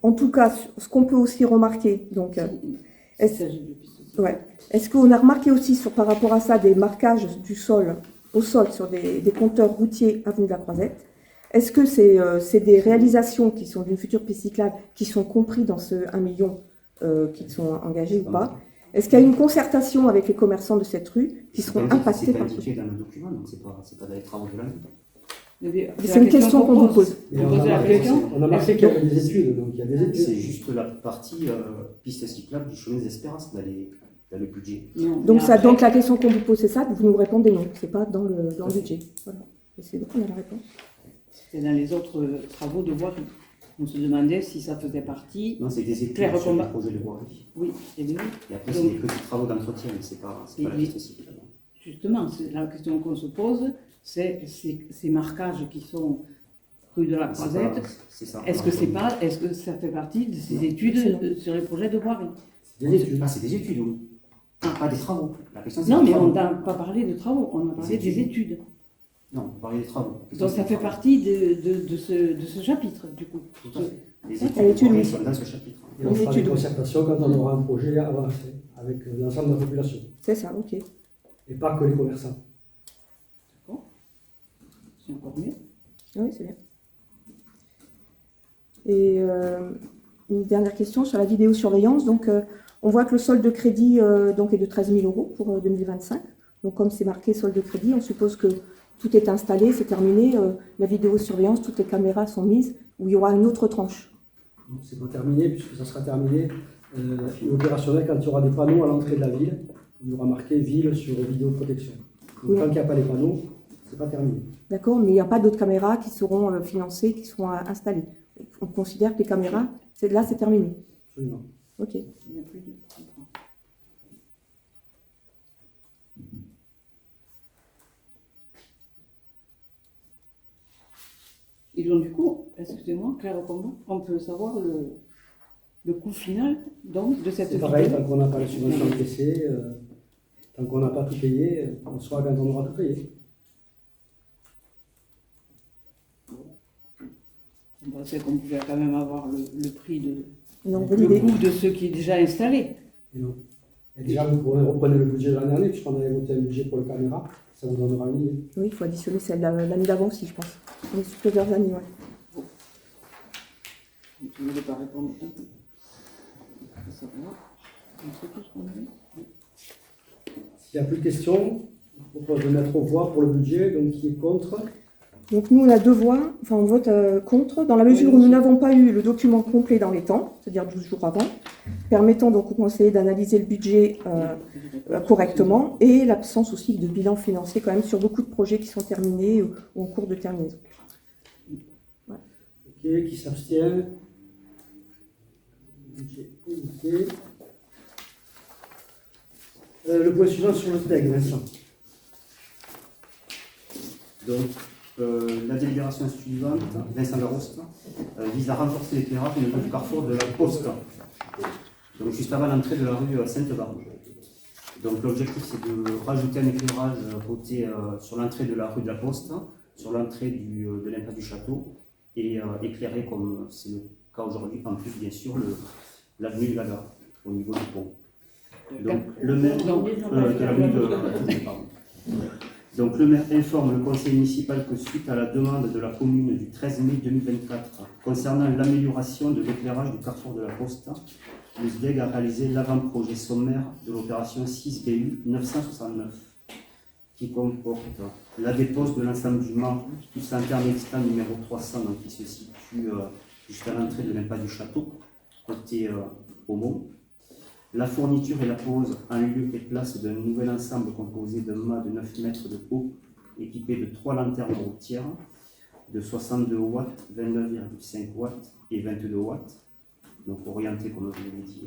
en tout cas, ce qu'on peut aussi remarquer, donc, est-ce qu'on a remarqué aussi par rapport à ça des marquages au sol sur des compteurs routiers avenue de la Croisette? Est-ce que c'est des réalisations qui sont d'une future piste cyclable qui sont compris dans ce 1 million qui sont engagés ou pas? Est-ce qu'il y a une concertation avec les commerçants de cette rue qui seront impactés par C'est ce indiqué dans le document, donc c'est pas dans les travaux de l'année. C'est une question qu'on vous pose. Et Vous posez la question? on a marqué qu'il y avait des études, donc il y a des études. C'est juste la partie piste cyclable du chemin des Espérances dans le budget. Non, Donc, mais après, donc la question qu'on vous pose, c'est ça, vous nous répondez non, c'est pas dans le budget. Voilà. Et c'est donc on a la réponse. c'était dans les autres travaux de voirie. On se demandait si ça faisait partie. Non, c'est des études Claire sur Combat. les projets de voirie. Oui, et bien, Et après, c'est des petits travaux d'entretien, mais c'est pas la Oui. piste cyclable. justement, c'est la question qu'on se pose, c'est ces marquages qui sont rue de la C'est Croisette. pas- c'est ça. Est-ce que ça fait partie de ces études sur les projets de voirie? Des études. Ah, c'est des études, oui. Pas des travaux. La question, c'est Non, des mais travaux. on n'a pas parlé de travaux, on a parlé des études. Non, on parlait des travaux. La question, Donc c'est ça des fait travaux. partie de ce chapitre, du coup. Tout à fait. Les Ah, études l'étude, oui, oui. sont dans ce chapitre. Et on fera des études. concertations quand on aura un projet avancé avec l'ensemble de la population. C'est ça, ok. Et pas que les commerçants. C'est encore mieux. Oui, c'est bien. Et une dernière question sur la vidéosurveillance. Donc, on voit que le solde de crédit donc est de 13 000 € pour 2025. Donc, comme c'est marqué solde de crédit, on suppose que tout est installé, c'est terminé. La vidéosurveillance, toutes les caméras sont mises, ou il y aura une autre tranche. Donc, c'est pas terminé, puisque ça sera terminé opérationnel quand il y aura des panneaux à l'entrée de la ville. Il y aura marqué ville sur vidéoprotection. Donc, Oui. tant qu'il n'y a pas les panneaux, c'est pas terminé. D'accord, mais il n'y a pas d'autres caméras qui seront financées, qui seront installées. On considère que les caméras, là, c'est terminé. Absolument. Ok. Il n'y a plus de contrat. Et donc du coup, excusez-moi, Claire Combat, on peut savoir le coût final donc, de cette C'est pareil, vidéo? tant qu'on n'a pas la subvention encaissée, tant qu'on n'a pas tout payé, on saura quand on aura tout payé. On pensait qu'on pouvait quand même avoir le prix Donc, bonne le idée. coût de ce qui est déjà installé. Et non. Et déjà, vous reprenez le budget de l'année dernière, puisqu'on avait voté un budget pour les caméras, ça vous donnera une idée. Oui, il faut additionner celle de l'année d'avant aussi, je pense. On est sur plusieurs années, ouais. Tu ne voulais pas répondre. Ça va. On sait tout ce qu'on dit. S'il n'y a plus de questions, je propose de mettre aux voix pour le budget, donc qui est contre. Donc nous, on a deux voix, enfin on vote contre, dans la mesure où nous n'avons pas eu le document complet dans les temps, c'est-à-dire 12 jours avant, permettant donc au conseiller d'analyser le budget correctement, et l'absence aussi de bilan financier quand même sur beaucoup de projets qui sont terminés ou en cours de terminaison. Ok, qui s'abstient. Budget limité. Le point suivant sur le SDEG, Vincent. Donc, la délibération suivante, Vincent Laroste, vise à renforcer l'éclairage au niveau du carrefour de la Poste, donc juste avant l'entrée de la rue Sainte-Barbe. Donc l'objectif c'est de rajouter un éclairage côté sur l'entrée de la rue de la Poste, sur l'entrée de l'impasse du château, et éclairer comme c'est le cas aujourd'hui, en plus bien sûr l'avenue de la Gare, au niveau du pont. Donc le maire de l'avenue de pardon. Donc le maire informe le conseil municipal que suite à la demande de la commune du 13 mai 2024 concernant l'amélioration de l'éclairage du carrefour de la Poste, le SDEG a réalisé l'avant-projet sommaire de l'opération 6BU 969 qui comporte la dépose de l'ensemble du mât du lanterne existant numéro 300 donc, qui se situe juste à l'entrée de l'impasse du château, côté Aumont. La fourniture et la pose en lieu et place d'un nouvel ensemble composé d'un mât de 9 mètres de haut, équipé de 3 lanternes routières de 62 watts, 29,5 watts et 22 watts, donc orientées, comme je vous l'ai dit,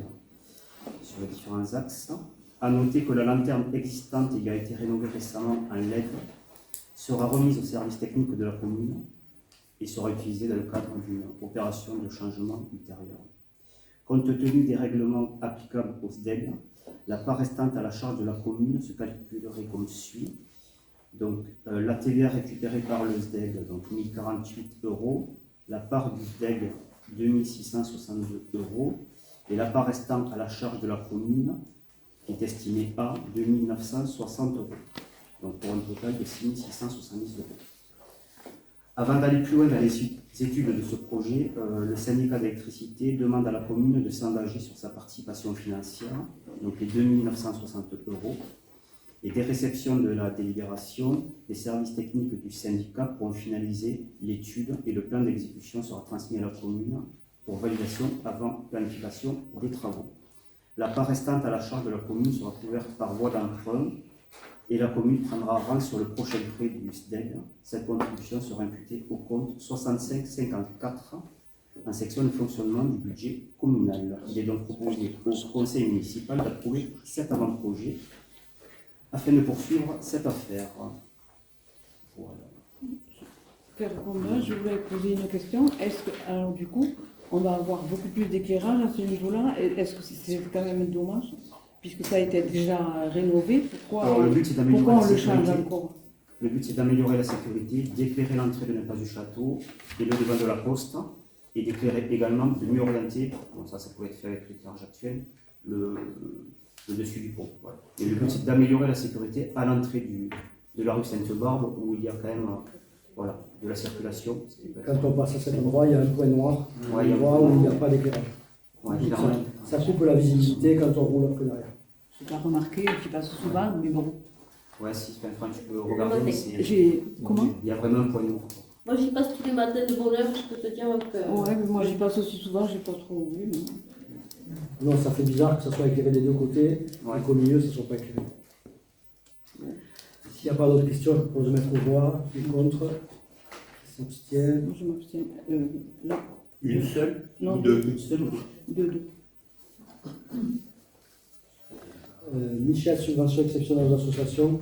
sur les différents axes. À noter que la lanterne existante, qui a été rénovée récemment en LED, sera remise au service technique de la commune et sera utilisée dans le cadre d'une opération de changement ultérieur. Compte tenu des règlements applicables au SDEG, la part restante à la charge de la commune se calculerait comme suit. Donc, la TVA récupérée par le SDEG, donc 1048 €, la part du SDEG 2662 €, et la part restante à la charge de la commune est estimée à 2960 €, donc pour un total de 6670 €. Avant d'aller plus loin dans les études de ce projet, le syndicat d'électricité demande à la commune de s'engager sur sa participation financière, donc les 2960 €, et des réceptions de la délibération, les services techniques du syndicat pourront finaliser l'étude et le plan d'exécution sera transmis à la commune pour validation avant planification des travaux. La part restante à la charge de la commune sera couverte par voie d'emprunt et la commune prendra rang sur le prochain prêt du SDEG. Cette contribution sera imputée au compte 6554 en section de fonctionnement du budget communal. Il est donc proposé au conseil municipal d'approuver cet avant-projet afin de poursuivre cette affaire. Voilà. Claire Combat, je voulais poser une question. Est-ce que, alors du coup, on va avoir beaucoup plus d'éclairage à ce niveau-là? Est-ce que c'est quand même dommage, puisque ça a été déjà rénové? Alors, le but, c'est d'améliorer Pourquoi la on le change sécurité. encore? Le but, c'est d'améliorer la sécurité, d'éclairer l'entrée de l'impasse du château et le devant de la poste, et d'éclairer également, de mieux orienter, bon, ça pouvait être fait avec l'éclairage actuel, le dessus du pont. Voilà. Et le but, c'est d'améliorer la sécurité à l'entrée de la rue Sainte-Barbe, où il y a quand même voilà, de la circulation. Quand on passe à cet endroit, il y a un point noir, Ouais, il y a un endroit point où il n'y a noir. pas d'éclairage. Ouais, Donc, clairement. ça coupe la visibilité quand on roule après derrière. Je n'ai pas remarqué, je passe souvent, mais bon. Ouais, si enfin, tu peux regarder, mais c'est. Comment? Il y a vraiment un point noir. Moi, j'y passe tous les matins de bonne heure, je peux te dire que... Ouais, mais moi j'y passe aussi souvent, je n'ai pas trop vu. Mais... Non, ça fait bizarre que ça soit éclairé des deux côtés, Ouais. et qu'au milieu, ça ne soit pas éclairé. S'il n'y a pas d'autres questions, je propose de mettre au voix. Qui est contre? Qui s'abstient? Je m'abstiens. Là. Une seule Non, ou deux? Une seule ou deux? Deux. Michel, subvention exceptionnelle aux associations.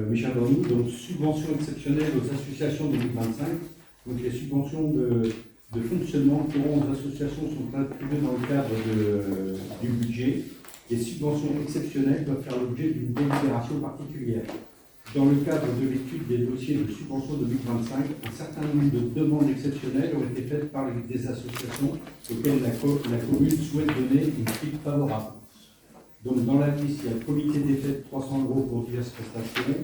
Michel Dornou, donc subvention exceptionnelle aux associations 2025. Donc les subventions de fonctionnement qui auront aux associations sont attribuées dans le cadre du budget. Les subventions exceptionnelles doivent faire l'objet d'une délibération particulière. Dans le cadre de l'étude des dossiers de subvention 2025, un certain nombre de demandes exceptionnelles ont été faites par des associations auxquelles la commune souhaite donner une suite favorable. Donc dans la liste, il y a le comité des fêtes, 300 € pour diverses prestations,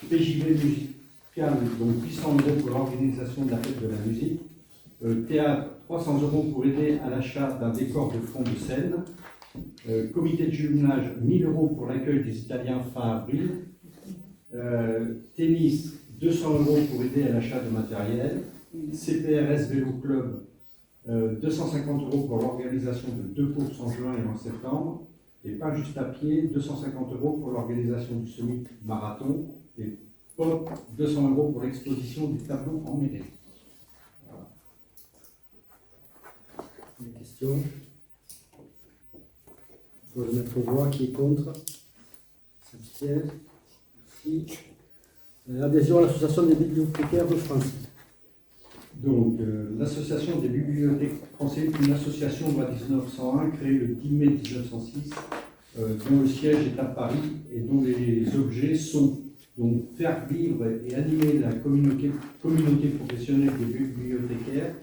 PJB musical, donc 800 € pour l'organisation de la fête de la musique, théâtre, 300 € pour aider à l'achat d'un décor de fond de scène, comité de jumelage, 1000 € pour l'accueil des Italiens fin avril, tennis, 200 € pour aider à l'achat de matériel, CPRS Vélo Club, 250 € pour l'organisation de 2 courses en juin et en septembre, et pas juste à pied, 250 € pour l'organisation du semi-marathon, et POP, 200 € pour l'exposition du tableau en mairie. Voilà. Des questions? Il faut le mettre aux voix. Qui est contre? S'abstient? Merci. Adhésion à l'association des bibliothécaires de France. Donc, l'association des bibliothèques françaises est une association loi 1901 créée le 10 mai 1906, dont le siège est à Paris et dont les objets sont donc faire vivre et animer la communauté professionnelle des bibliothécaires,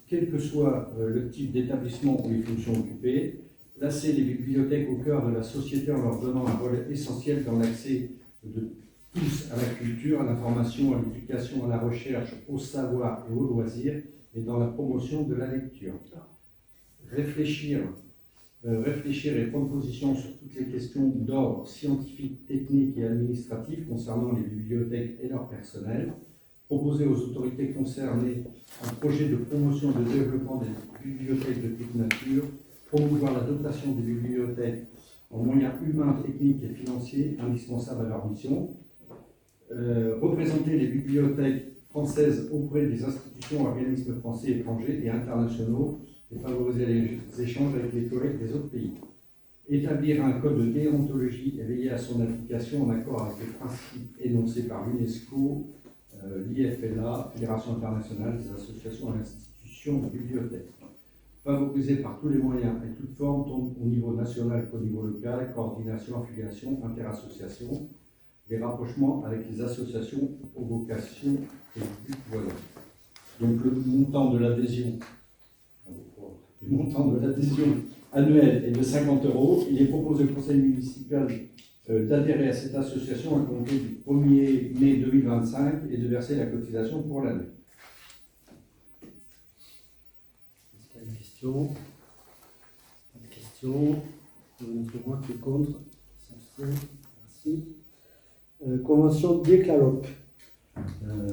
quel que soit le type d'établissement ou les fonctions occupées, placer les bibliothèques au cœur de la société en leur donnant un rôle essentiel dans l'accès de tous à la culture, à l'information, à l'éducation, à la recherche, au savoir et au loisir, et dans la promotion de la lecture. Réfléchir et prendre position sur toutes les questions d'ordre scientifique, technique et administratif concernant les bibliothèques et leur personnel. Proposer aux autorités concernées un projet de promotion et de développement des bibliothèques de toute nature. Promouvoir la dotation des bibliothèques en moyens humains, techniques et financiers indispensables à leur mission. Représenter les bibliothèques françaises auprès des institutions, organismes français, étrangers et internationaux et favoriser les échanges avec les collègues des autres pays. Établir un code de déontologie et veiller à son application en accord avec les principes énoncés par l'UNESCO, l'IFLA, Fédération internationale des associations et institutions de bibliothèques. Favoriser par tous les moyens et toutes formes, tant au niveau national qu'au niveau local, coordination, affiliation, interassociation, les rapprochements avec les associations aux vocations et buts voisins. Donc le montant de l'adhésion annuel est de 50 €. Il est proposé au conseil municipal d'adhérer à cette association à compter du 1er mai 2025 et de verser la cotisation pour l'année. Est-ce qu'il y a des questions? Pas de questions. Je vais mettre au voix. Qui est contre? S'abstient? Merci. Convention Déclaloc.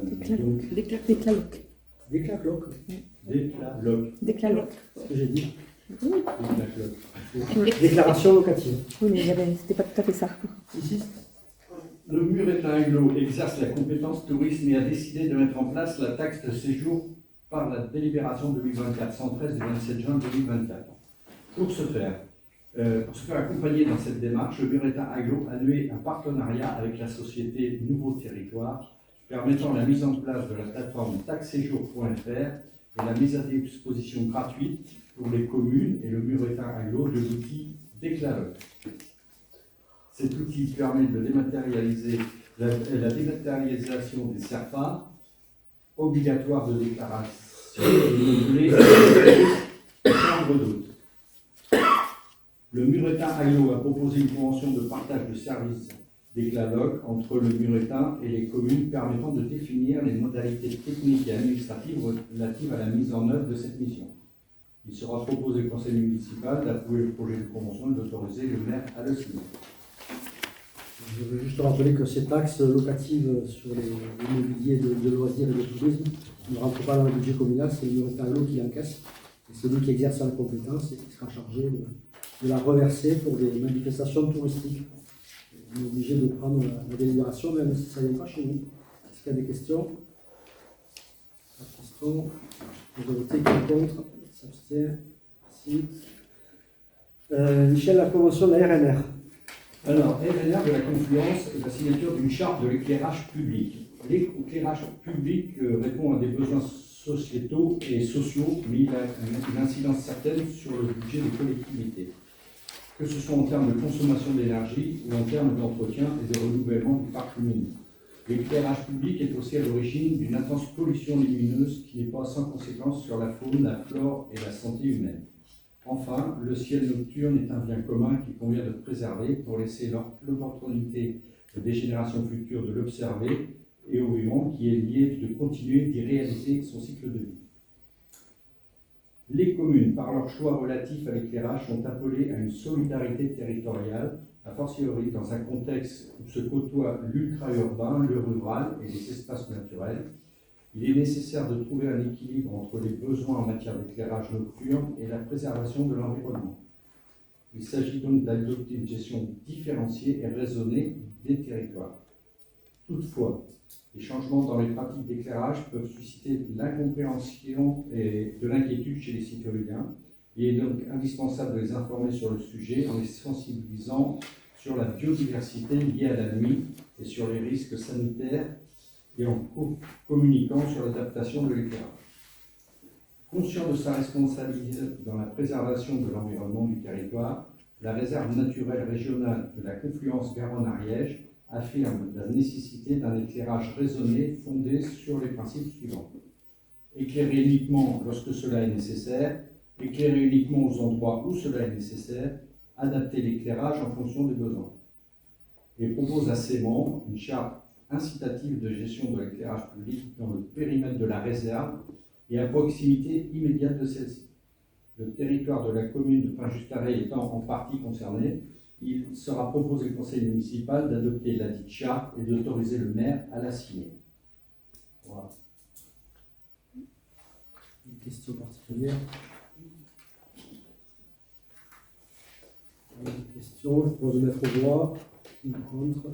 Déclaloc. Déclaloc. Déclaloc. C'est ce que j'ai dit. Déclaloc. Déclaration locative. Oui, mais c'était pas tout à fait ça. Ici, le Muretin-Aglo exerce la compétence tourisme et a décidé de mettre en place la taxe de séjour par la délibération 2024-113 du 27 juin 2024. Pour se faire accompagner dans cette démarche, le Muretin-Aglo a noué un partenariat avec la société Nouveau Territoire permettant la mise en place de la plateforme taxséjour.fr et la mise à disposition gratuite pour les communes et le Muretin Aglo de l'outil Déclare. Cet outil permet de dématérialiser la dématérialisation des CERFA, obligatoire de déclaration renouvelée et chambre d'hôtes. Le Muretin Aglo a proposé une convention de partage de services Déclaloc entre le Muretin et les communes permettant de définir les modalités techniques et administratives relatives à la mise en œuvre de cette mission. Il sera proposé au conseil municipal d'approuver le projet de convention et d'autoriser le maire à le signer. Je veux juste rappeler que ces taxes locatives sur les immobiliers de loisirs et de tourisme ne rentrent pas dans le budget communal, c'est le Muretin Aglo qui l'encaisse. Et c'est lui qui exerce la compétence et qui sera chargé de la reverser pour des manifestations touristiques. On est obligé de prendre la délibération, même si ça ne vient pas chez nous. Est-ce qu'il y a des questions? Pas de questions. Majorité qui est contre, s'abstient. Merci. Michel, la convention de la RNR. Alors, RNR de la Confluence, la signature d'une charte de l'éclairage public. L'éclairage public répond à des besoins sociétaux et sociaux, mais il a une incidence certaine sur le budget des collectivités, que ce soit en termes de consommation d'énergie ou en termes d'entretien et de renouvellement du parc lumineux. L'éclairage public est aussi à l'origine d'une intense pollution lumineuse qui n'est pas sans conséquence sur la faune, la flore et la santé humaine. Enfin, le ciel nocturne est un bien commun qu'il convient de préserver pour laisser l'opportunité des générations futures de l'observer et au vivant qui est lié de continuer d'y réaliser son cycle de vie. Les communes, par leur choix relatif à l'éclairage, sont appelées à une solidarité territoriale, a fortiori dans un contexte où se côtoient l'ultra-urbain, le rural et les espaces naturels. Il est nécessaire de trouver un équilibre entre les besoins en matière d'éclairage nocturne et la préservation de l'environnement. Il s'agit donc d'adopter une gestion différenciée et raisonnée des territoires. Toutefois, les changements dans les pratiques d'éclairage peuvent susciter de l'incompréhension et de l'inquiétude chez les citoyens. Il est donc indispensable de les informer sur le sujet en les sensibilisant sur la biodiversité liée à la nuit et sur les risques sanitaires et en communiquant sur l'adaptation de l'éclairage. Conscient de sa responsabilité dans la préservation de l'environnement du territoire, la réserve naturelle régionale de la Confluence Garonne-Ariège affirme la nécessité d'un éclairage raisonné fondé sur les principes suivants. Éclairer uniquement lorsque cela est nécessaire, éclairer uniquement aux endroits où cela est nécessaire, adapter l'éclairage en fonction des besoins. Et propose à ses membres une charte incitative de gestion de l'éclairage public dans le périmètre de la réserve et à proximité immédiate de celle-ci. Le territoire de la commune de Pain-Just-Arrey étant en partie concerné, il sera proposé au conseil municipal d'adopter la dite charte et d'autoriser le maire à la signer. Voilà. Une question particulière? Une question, je propose de mettre aux voix. Qui est contre?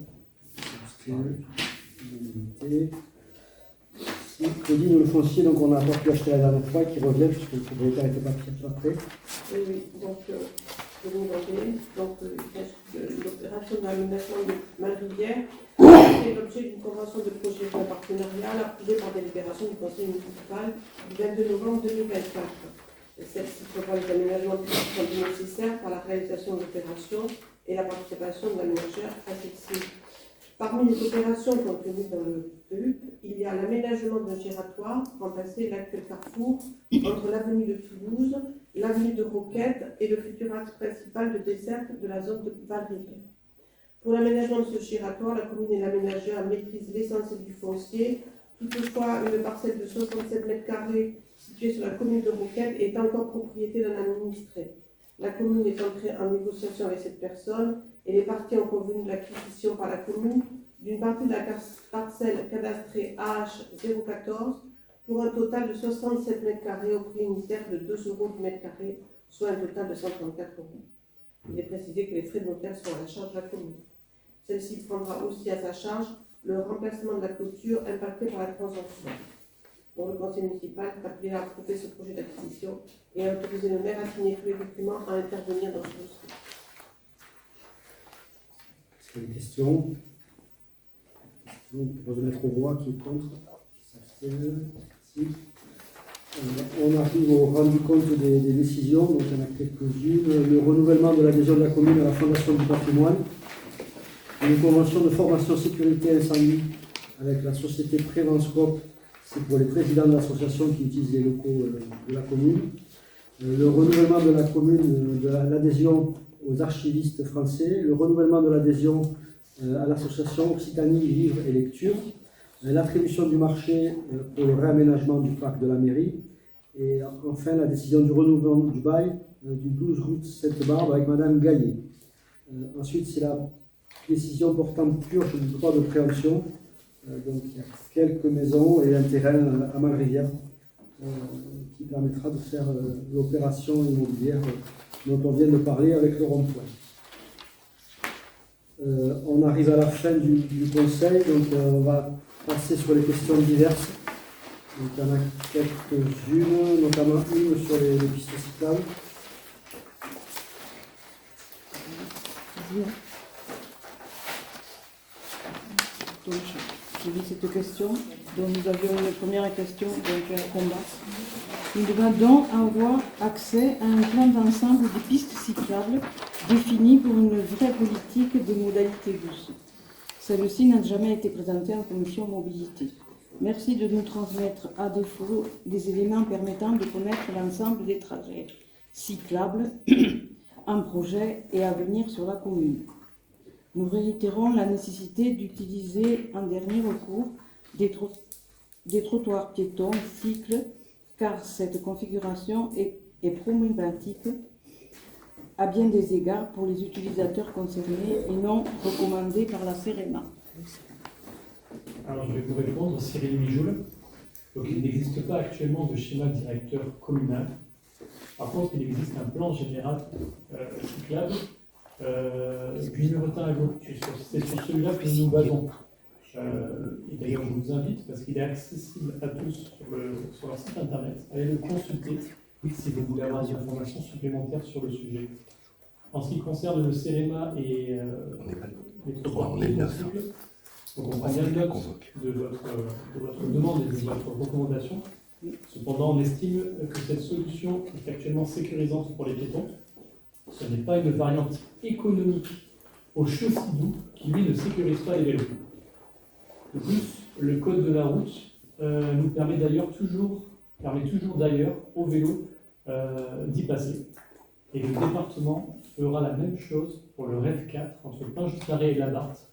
Unanimité. Si Claudine, le foncier, donc on n'a pas pu acheter la dernière fois, qui revient puisque le propriétaire n'était pas prêt. Oui, donc je vais vous demander, donc l'opération d'aménagement de Malrivière fait l'objet d'une convention de projet de partenariat approuvée par délibération du conseil municipal du 22 novembre 2024. Celle-ci prévoit les aménagements qui sont nécessaires par la réalisation de l'opération et la participation de l'aménageur à celle-ci. Parmi les opérations contenues dans le PUP, il y a l'aménagement d'un giratoire pour remplacer l'actuel carrefour entre l'avenue de Toulouse, l'avenue de Roquette et le futur axe principal de desserte de la zone de Val-Rivière. Pour l'aménagement de ce giratoire, la commune et l'aménageur maîtrisent l'essentiel du foncier. Toutefois, une parcelle de 67 m² située sur la commune de Roquette est encore propriété d'un administré. La commune est entrée en négociation avec cette personne et les parties ont convenu de l'acquisition par la commune d'une partie de la parcelle cadastrée AH014 pour un total de 67 m² au prix unitaire de 2 € du mètre carré, soit un total de 134 €. Il est précisé que les frais de notaire sont à la charge de la commune. Celle-ci prendra aussi à sa charge le remplacement de la clôture impactée par la transaction. Pour le conseil municipal est appelé à approuver ce projet d'acquisition et à autoriser le maire à signer tous les documents à intervenir dans ce dossier. Est-ce qu'il y a des questions? Donc, je propose de mettre aux voix qui est contre, qui s'abstiennent. Merci. On arrive au rendu compte des décisions, donc il y en a quelques-unes. Le renouvellement de l'adhésion de la commune à la Fondation du patrimoine. Une convention de formation sécurité incendie avec la société Prévenscope, c'est pour les présidents de l'association qui utilisent les locaux de la commune. Le renouvellement de la commune, de l'adhésion aux archivistes français, le renouvellement de l'adhésion à l'association Occitanie, Livres et Lecture, l'attribution du marché pour le réaménagement du parc de la mairie, et enfin la décision du renouvellement du bail du 12 août Sainte-Barbe avec Madame Gaillet. Ensuite, c'est la décision portant purge du droit de préemption. Donc il y a quelques maisons et un terrain à Malrivière qui permettra de faire l'opération immobilière dont on vient de parler avec le rond-point. On arrive à la fin du conseil, donc on va passer sur les questions diverses. Donc il y en a quelques-unes, notamment une sur les pistes cyclables. Donc, je lis cette question. Donc, nous avions une première question, donc un combat. Nous demandons avoir accès à un plan d'ensemble des pistes cyclables défini pour une vraie politique de modalité douce. Celle-ci n'a jamais été présentée en commission mobilité. Merci de nous transmettre à défaut des éléments permettant de connaître l'ensemble des trajets cyclables en projet et à venir sur la commune. Nous réitérons la nécessité d'utiliser en dernier recours des trottoirs piétons cycles, car cette configuration est problématique à bien des égards pour les utilisateurs concernés et non recommandée par la CEREMA. Alors je vais vous répondre, Cyril Mijoul. Donc il n'existe pas actuellement de schéma directeur communal. Par contre, il existe un plan général cyclable numérotin à gauche. C'est sur celui-là que nous nous basons. Et d'ailleurs, je vous invite, parce qu'il est accessible à tous sur leur site internet, à aller le consulter si vous voulez avoir des informations supplémentaires sur le sujet. En ce qui concerne le CEREMA et les trottoirs cycles, donc on prend bien note de votre demande et de votre recommandation. Cependant, on estime que cette solution est actuellement sécurisante pour les piétons. Ce n'est pas une variante économique au chaussée-doux qui, lui, ne sécurise pas les vélos. De plus, le code de la route nous permet toujours d'ailleurs aux vélos d'y passer. Et le département fera la même chose pour le REF 4 entre Pinge-Carré et Labarthe,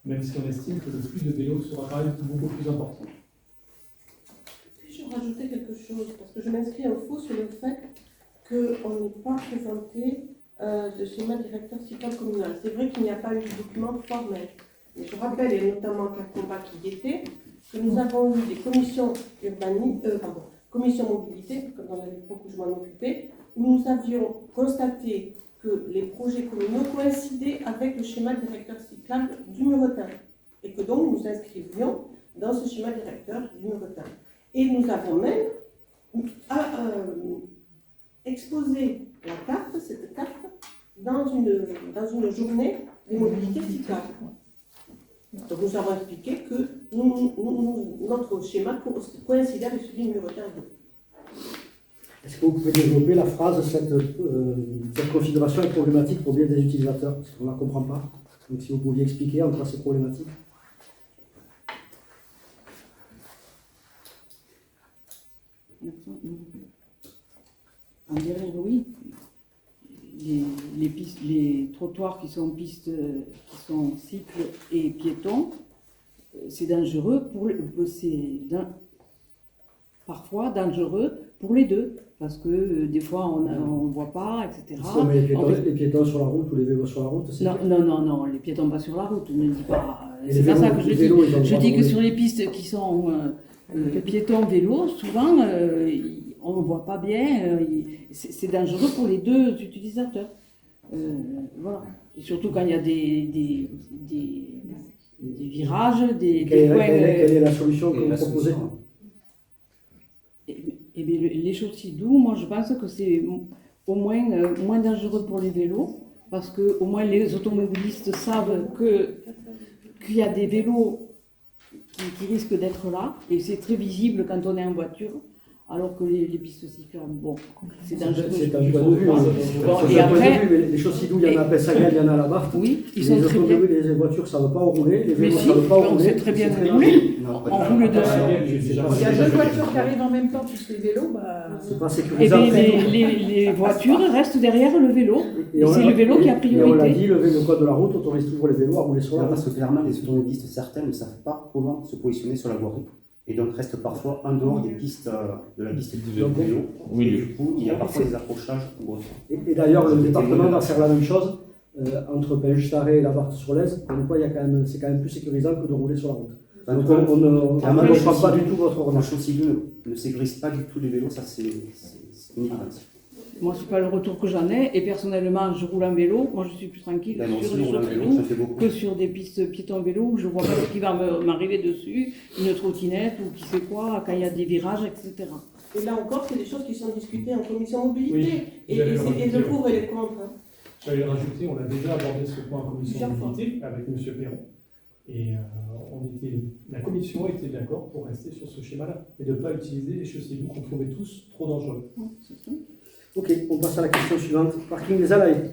même si on estime que le flux de vélos sera quand même beaucoup plus important. Puis-je rajouter quelque chose? Parce que je m'inscris en faux sur le fait qu'on n'ait pas présenté de schéma directeur cyclable communal. C'est vrai qu'il n'y a pas eu de document formel. Mais je rappelle, et notamment Carcombat qui y était, que nous avons eu des commissions commissions mobilité, comme dans l'époque où je m'en occupais, où nous avions constaté que les projets communaux coïncidaient avec le schéma directeur cyclable du Muretin, et que donc nous inscrivions dans ce schéma directeur du Muretin. Et nous avons même exposé cette carte, dans une journée de mobilité cyclable. Donc nous avons expliqué que notre schéma coïncidait avec celui du Muretin 2. Est-ce que vous pouvez développer la phrase cette configuration est problématique pour bien des utilisateurs? Parce qu'on ne la comprend pas. Donc si vous pouviez expliquer en quoi c'est problématique. En dernier, oui. Les trottoirs qui sont pistes, qui sont cycles et piétons, c'est dangereux parfois dangereux pour les deux, parce que des fois on ne voit pas, etc. Mais les piétons sur la route ou les vélos sur la route, c'est non, les piétons pas sur la route, ne dis pas. C'est pas ça que je dis. Je dis que sur les pistes qui sont piétons, vélos, souvent on ne voit pas bien, c'est dangereux pour les deux utilisateurs. Voilà. Et surtout quand il y a des virages, des coins. Quelle est la solution que vous proposez? Eh bien, les chaussées doux, moi je pense que c'est au moins dangereux pour les vélos, parce que au moins les automobilistes savent qu'il y a des vélos qui risque d'être là, et c'est très visible quand on est en voiture, alors que les pistes cyclables, bon, c'est dangereux. C'est un point de vue. Bon, C'est et un point de après, vue, mais les chaussées-doux, il y en a à Pessagal, il y en a à la Barthe. oui, ils sont très bien. Les voitures, ça ne va pas rouler. Les Mais vélos, si, ça ne va pas on rouler. sait très bien C'est rouler. Non, On roule dessus. Il y a deux voitures qui arrivent en même temps, plus les vélos, bah... C'est pas Et sécurisant. les voitures restent derrière le vélo. Et on c'est l'a- le vélo qui a Et on l'a priorité. dit, le code de la route autorise toujours les vélos à rouler sur la Là, route. parce que clairement, les automobilistes, certains ne savent pas comment se positionner sur la voirie et donc restent parfois en dehors des pistes, de la piste de vélo. Et du coup, il y a parfois des accrochages ou autre. Et d'ailleurs, le département va faire la même chose entre Pelche-Tarré et la Barthe-sur-Lez. Donc, c'est quand même plus sécurisant que de rouler sur la route. Donc, on ne comprend pas du tout votre La remarque. Chaussée-Doux ne sécurise pas du tout les vélos, ça c'est une évidence. Moi, c'est pas le retour que j'en ai. Et personnellement, je roule en vélo. Moi, je suis plus tranquille Ben, moi sur aussi, les on a un vélo, chaussées ça fait beaucoup. que sur des pistes piétons-vélo où je vois pas ce qui va m'arriver dessus, une trottinette ou qui sait quoi, quand il y a des virages, etc. Et là encore, c'est des choses qui sont discutées en commission mobilité. Oui, et j'allais le le rajouter, pour et le contre. Hein. J'allais le rajouter, on a déjà abordé ce point en commission Plusieurs fois. mobilité avec M. Perron. Et la commission était d'accord pour rester sur ce schéma-là et de ne pas utiliser les chaussées-doux qu'on trouvait tous trop dangereux. Ok, on passe à la question suivante. Parking des Alaïs.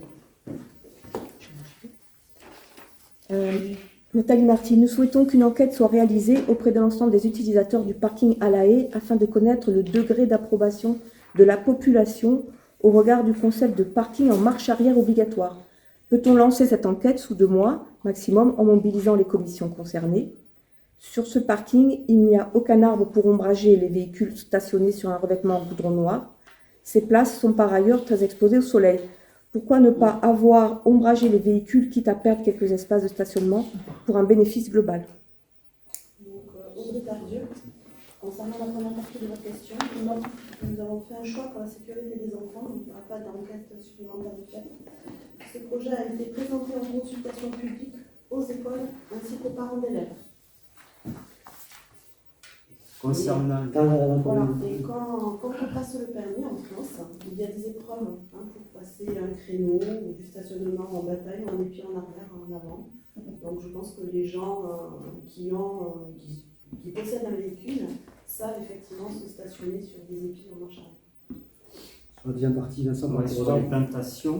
Nathalie Marty, nous souhaitons qu'une enquête soit réalisée auprès de l'ensemble des utilisateurs du parking à la haie afin de connaître le degré d'approbation de la population au regard du concept de parking en marche arrière obligatoire. Peut-on lancer cette enquête sous 2 mois maximum en mobilisant les commissions concernées? Sur ce parking, il n'y a aucun arbre pour ombrager les véhicules stationnés sur un revêtement en goudron noir. Ces places sont par ailleurs très exposées au soleil. Pourquoi ne pas avoir ombragé les véhicules quitte à perdre quelques espaces de stationnement pour un bénéfice global? Donc, Audrey Tardieu, concernant la première partie de votre question, nous avons fait un choix pour la sécurité des enfants, donc il n'y aura pas d'enquête supplémentaire de fait. Ce projet a été présenté en consultation publique aux écoles ainsi qu'aux parents d'élèves. Concernant Voilà. Et quand on passe le permis en France, il y a des épreuves pour passer un créneau ou du stationnement en bataille, en épi en arrière, en avant. Donc je pense que les gens qui possèdent un véhicule savent effectivement se stationner sur des épis en marche arrière. Sur la deuxième partie, Vincent, Ouais, sur les plantations,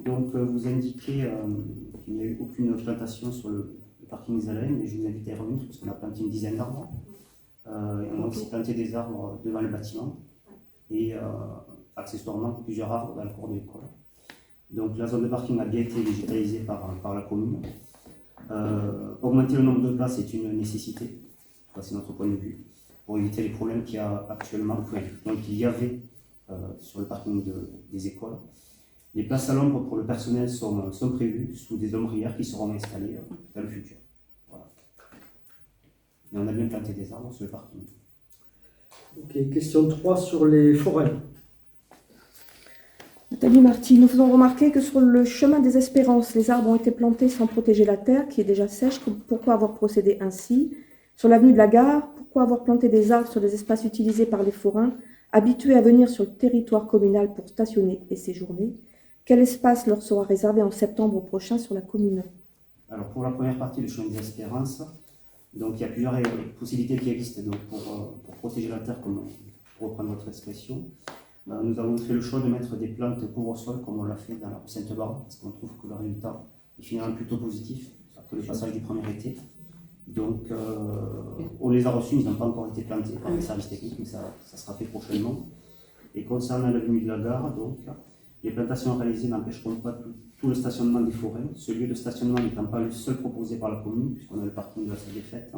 donc vous indiquez qu'il n'y a eu aucune plantation sur le parking des Alains, mais je vous invite à y revenir parce qu'on a planté une dizaine d'arbres. On a aussi planté des arbres devant le bâtiment et accessoirement plusieurs arbres dans le cours de l'école. Donc la zone de parking a bien été végétalisée par la commune. Augmenter le nombre de places est une nécessité, c'est notre point de vue, pour éviter les problèmes qu'il y a actuellement, donc il y avait sur le parking des écoles. Les places à l'ombre pour le personnel sont prévues sous des ombrières qui seront installées dans le futur. Et on a bien planté des arbres sur le parking. Ok, question 3 sur les forêts. Nathalie Marty, nous faisons remarquer que sur le chemin des Espérances, les arbres ont été plantés sans protéger la terre, qui est déjà sèche. Pourquoi avoir procédé ainsi? Sur l'avenue de la Gare, pourquoi avoir planté des arbres sur des espaces utilisés par les forains, habitués à venir sur le territoire communal pour stationner et séjourner? Quel espace leur sera réservé en septembre prochain sur la commune? Alors pour la première partie, le chemin des Espérances, donc il y a plusieurs possibilités qui existent donc, pour protéger la terre, comme pour reprendre votre expression. Nous avons fait le choix de mettre des plantes couvre-sol comme on l'a fait dans la rue Sainte-Barbe, parce qu'on trouve que le résultat est finalement plutôt positif après le passage du premier été. Donc on les a reçus, ils n'ont pas encore été plantés par les services techniques, mais ça sera fait prochainement. Et concernant l'avenue de la Gare, donc, les plantations réalisées n'empêcheront pas tout le stationnement des forêts. Ce lieu de stationnement n'étant pas le seul proposé par la commune, puisqu'on a le parking de la salle des fêtes,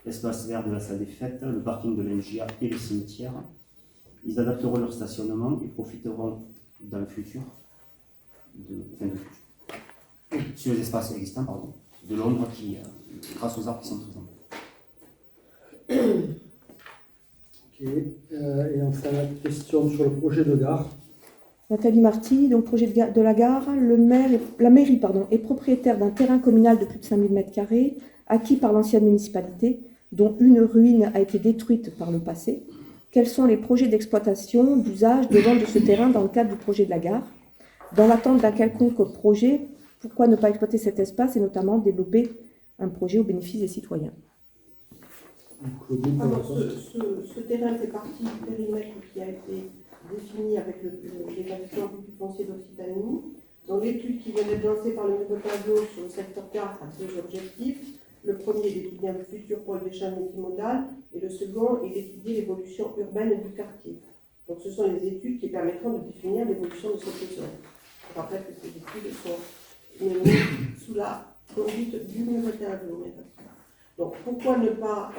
l'espace vert de la salle des fêtes, le parking de l'NGA et le cimetière. Ils adapteront leur stationnement et profiteront dans le futur, sur les espaces existants, de l'ombre grâce aux arbres qui sont présents. Ok, et enfin la question sur le projet de gare. Nathalie Marty, donc projet de la gare, la mairie est propriétaire d'un terrain communal de plus de 5000 m² acquis par l'ancienne municipalité, dont une ruine a été détruite par le passé. Quels sont les projets d'exploitation, d'usage, de vente de ce terrain dans le cadre du projet de la gare? Dans l'attente d'un quelconque projet, pourquoi ne pas exploiter cet espace et notamment développer un projet au bénéfice des citoyens? Claudine, Alors, pour ce terrain fait partie du périmètre qui a été défini avec l'établissement public foncier d'Occitanie. Donc, l'étude qui vient d'être lancée par le nouveau tableau sur le secteur 4 a deux objectifs. Le premier est d'étudier un futur pôle d'échange multimodal et le second est d'étudier l'évolution urbaine du quartier. Donc, ce sont les études qui permettront de définir l'évolution de cette zone. Je rappelle que ces études sont menées sous la conduite du nouveau tableau. Donc, pourquoi ne pas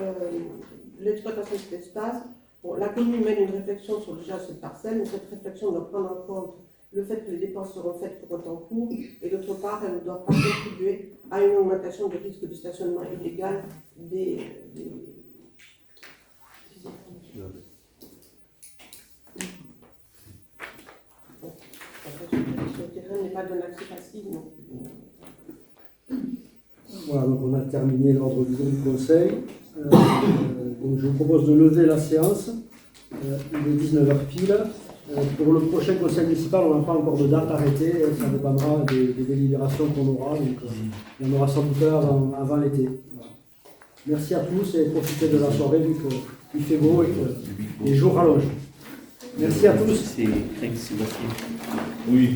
l'exploitation de cet espace? Bon, la commune mène une réflexion sur déjà cette parcelle, mais cette réflexion doit prendre en compte le fait que les dépenses seront faites pour un temps court, et d'autre part, elles ne doivent pas contribuer à une augmentation du risque de stationnement illégal des Bon, ce terrain n'est pas d'un accès facile non plus. Voilà, donc on a terminé l'ordre du jour du Conseil. Donc je vous propose de lever la séance. Il est 19h pile. Pour le prochain Conseil municipal, on n'a pas encore de date arrêtée. Ça dépendra des délibérations qu'on aura. Donc il y en aura sans doute avant l'été. Voilà. Merci à tous et profitez de la soirée vu qu'il fait beau et que les jours rallongent. Merci à tous. C'est Craig Sébastien. Oui.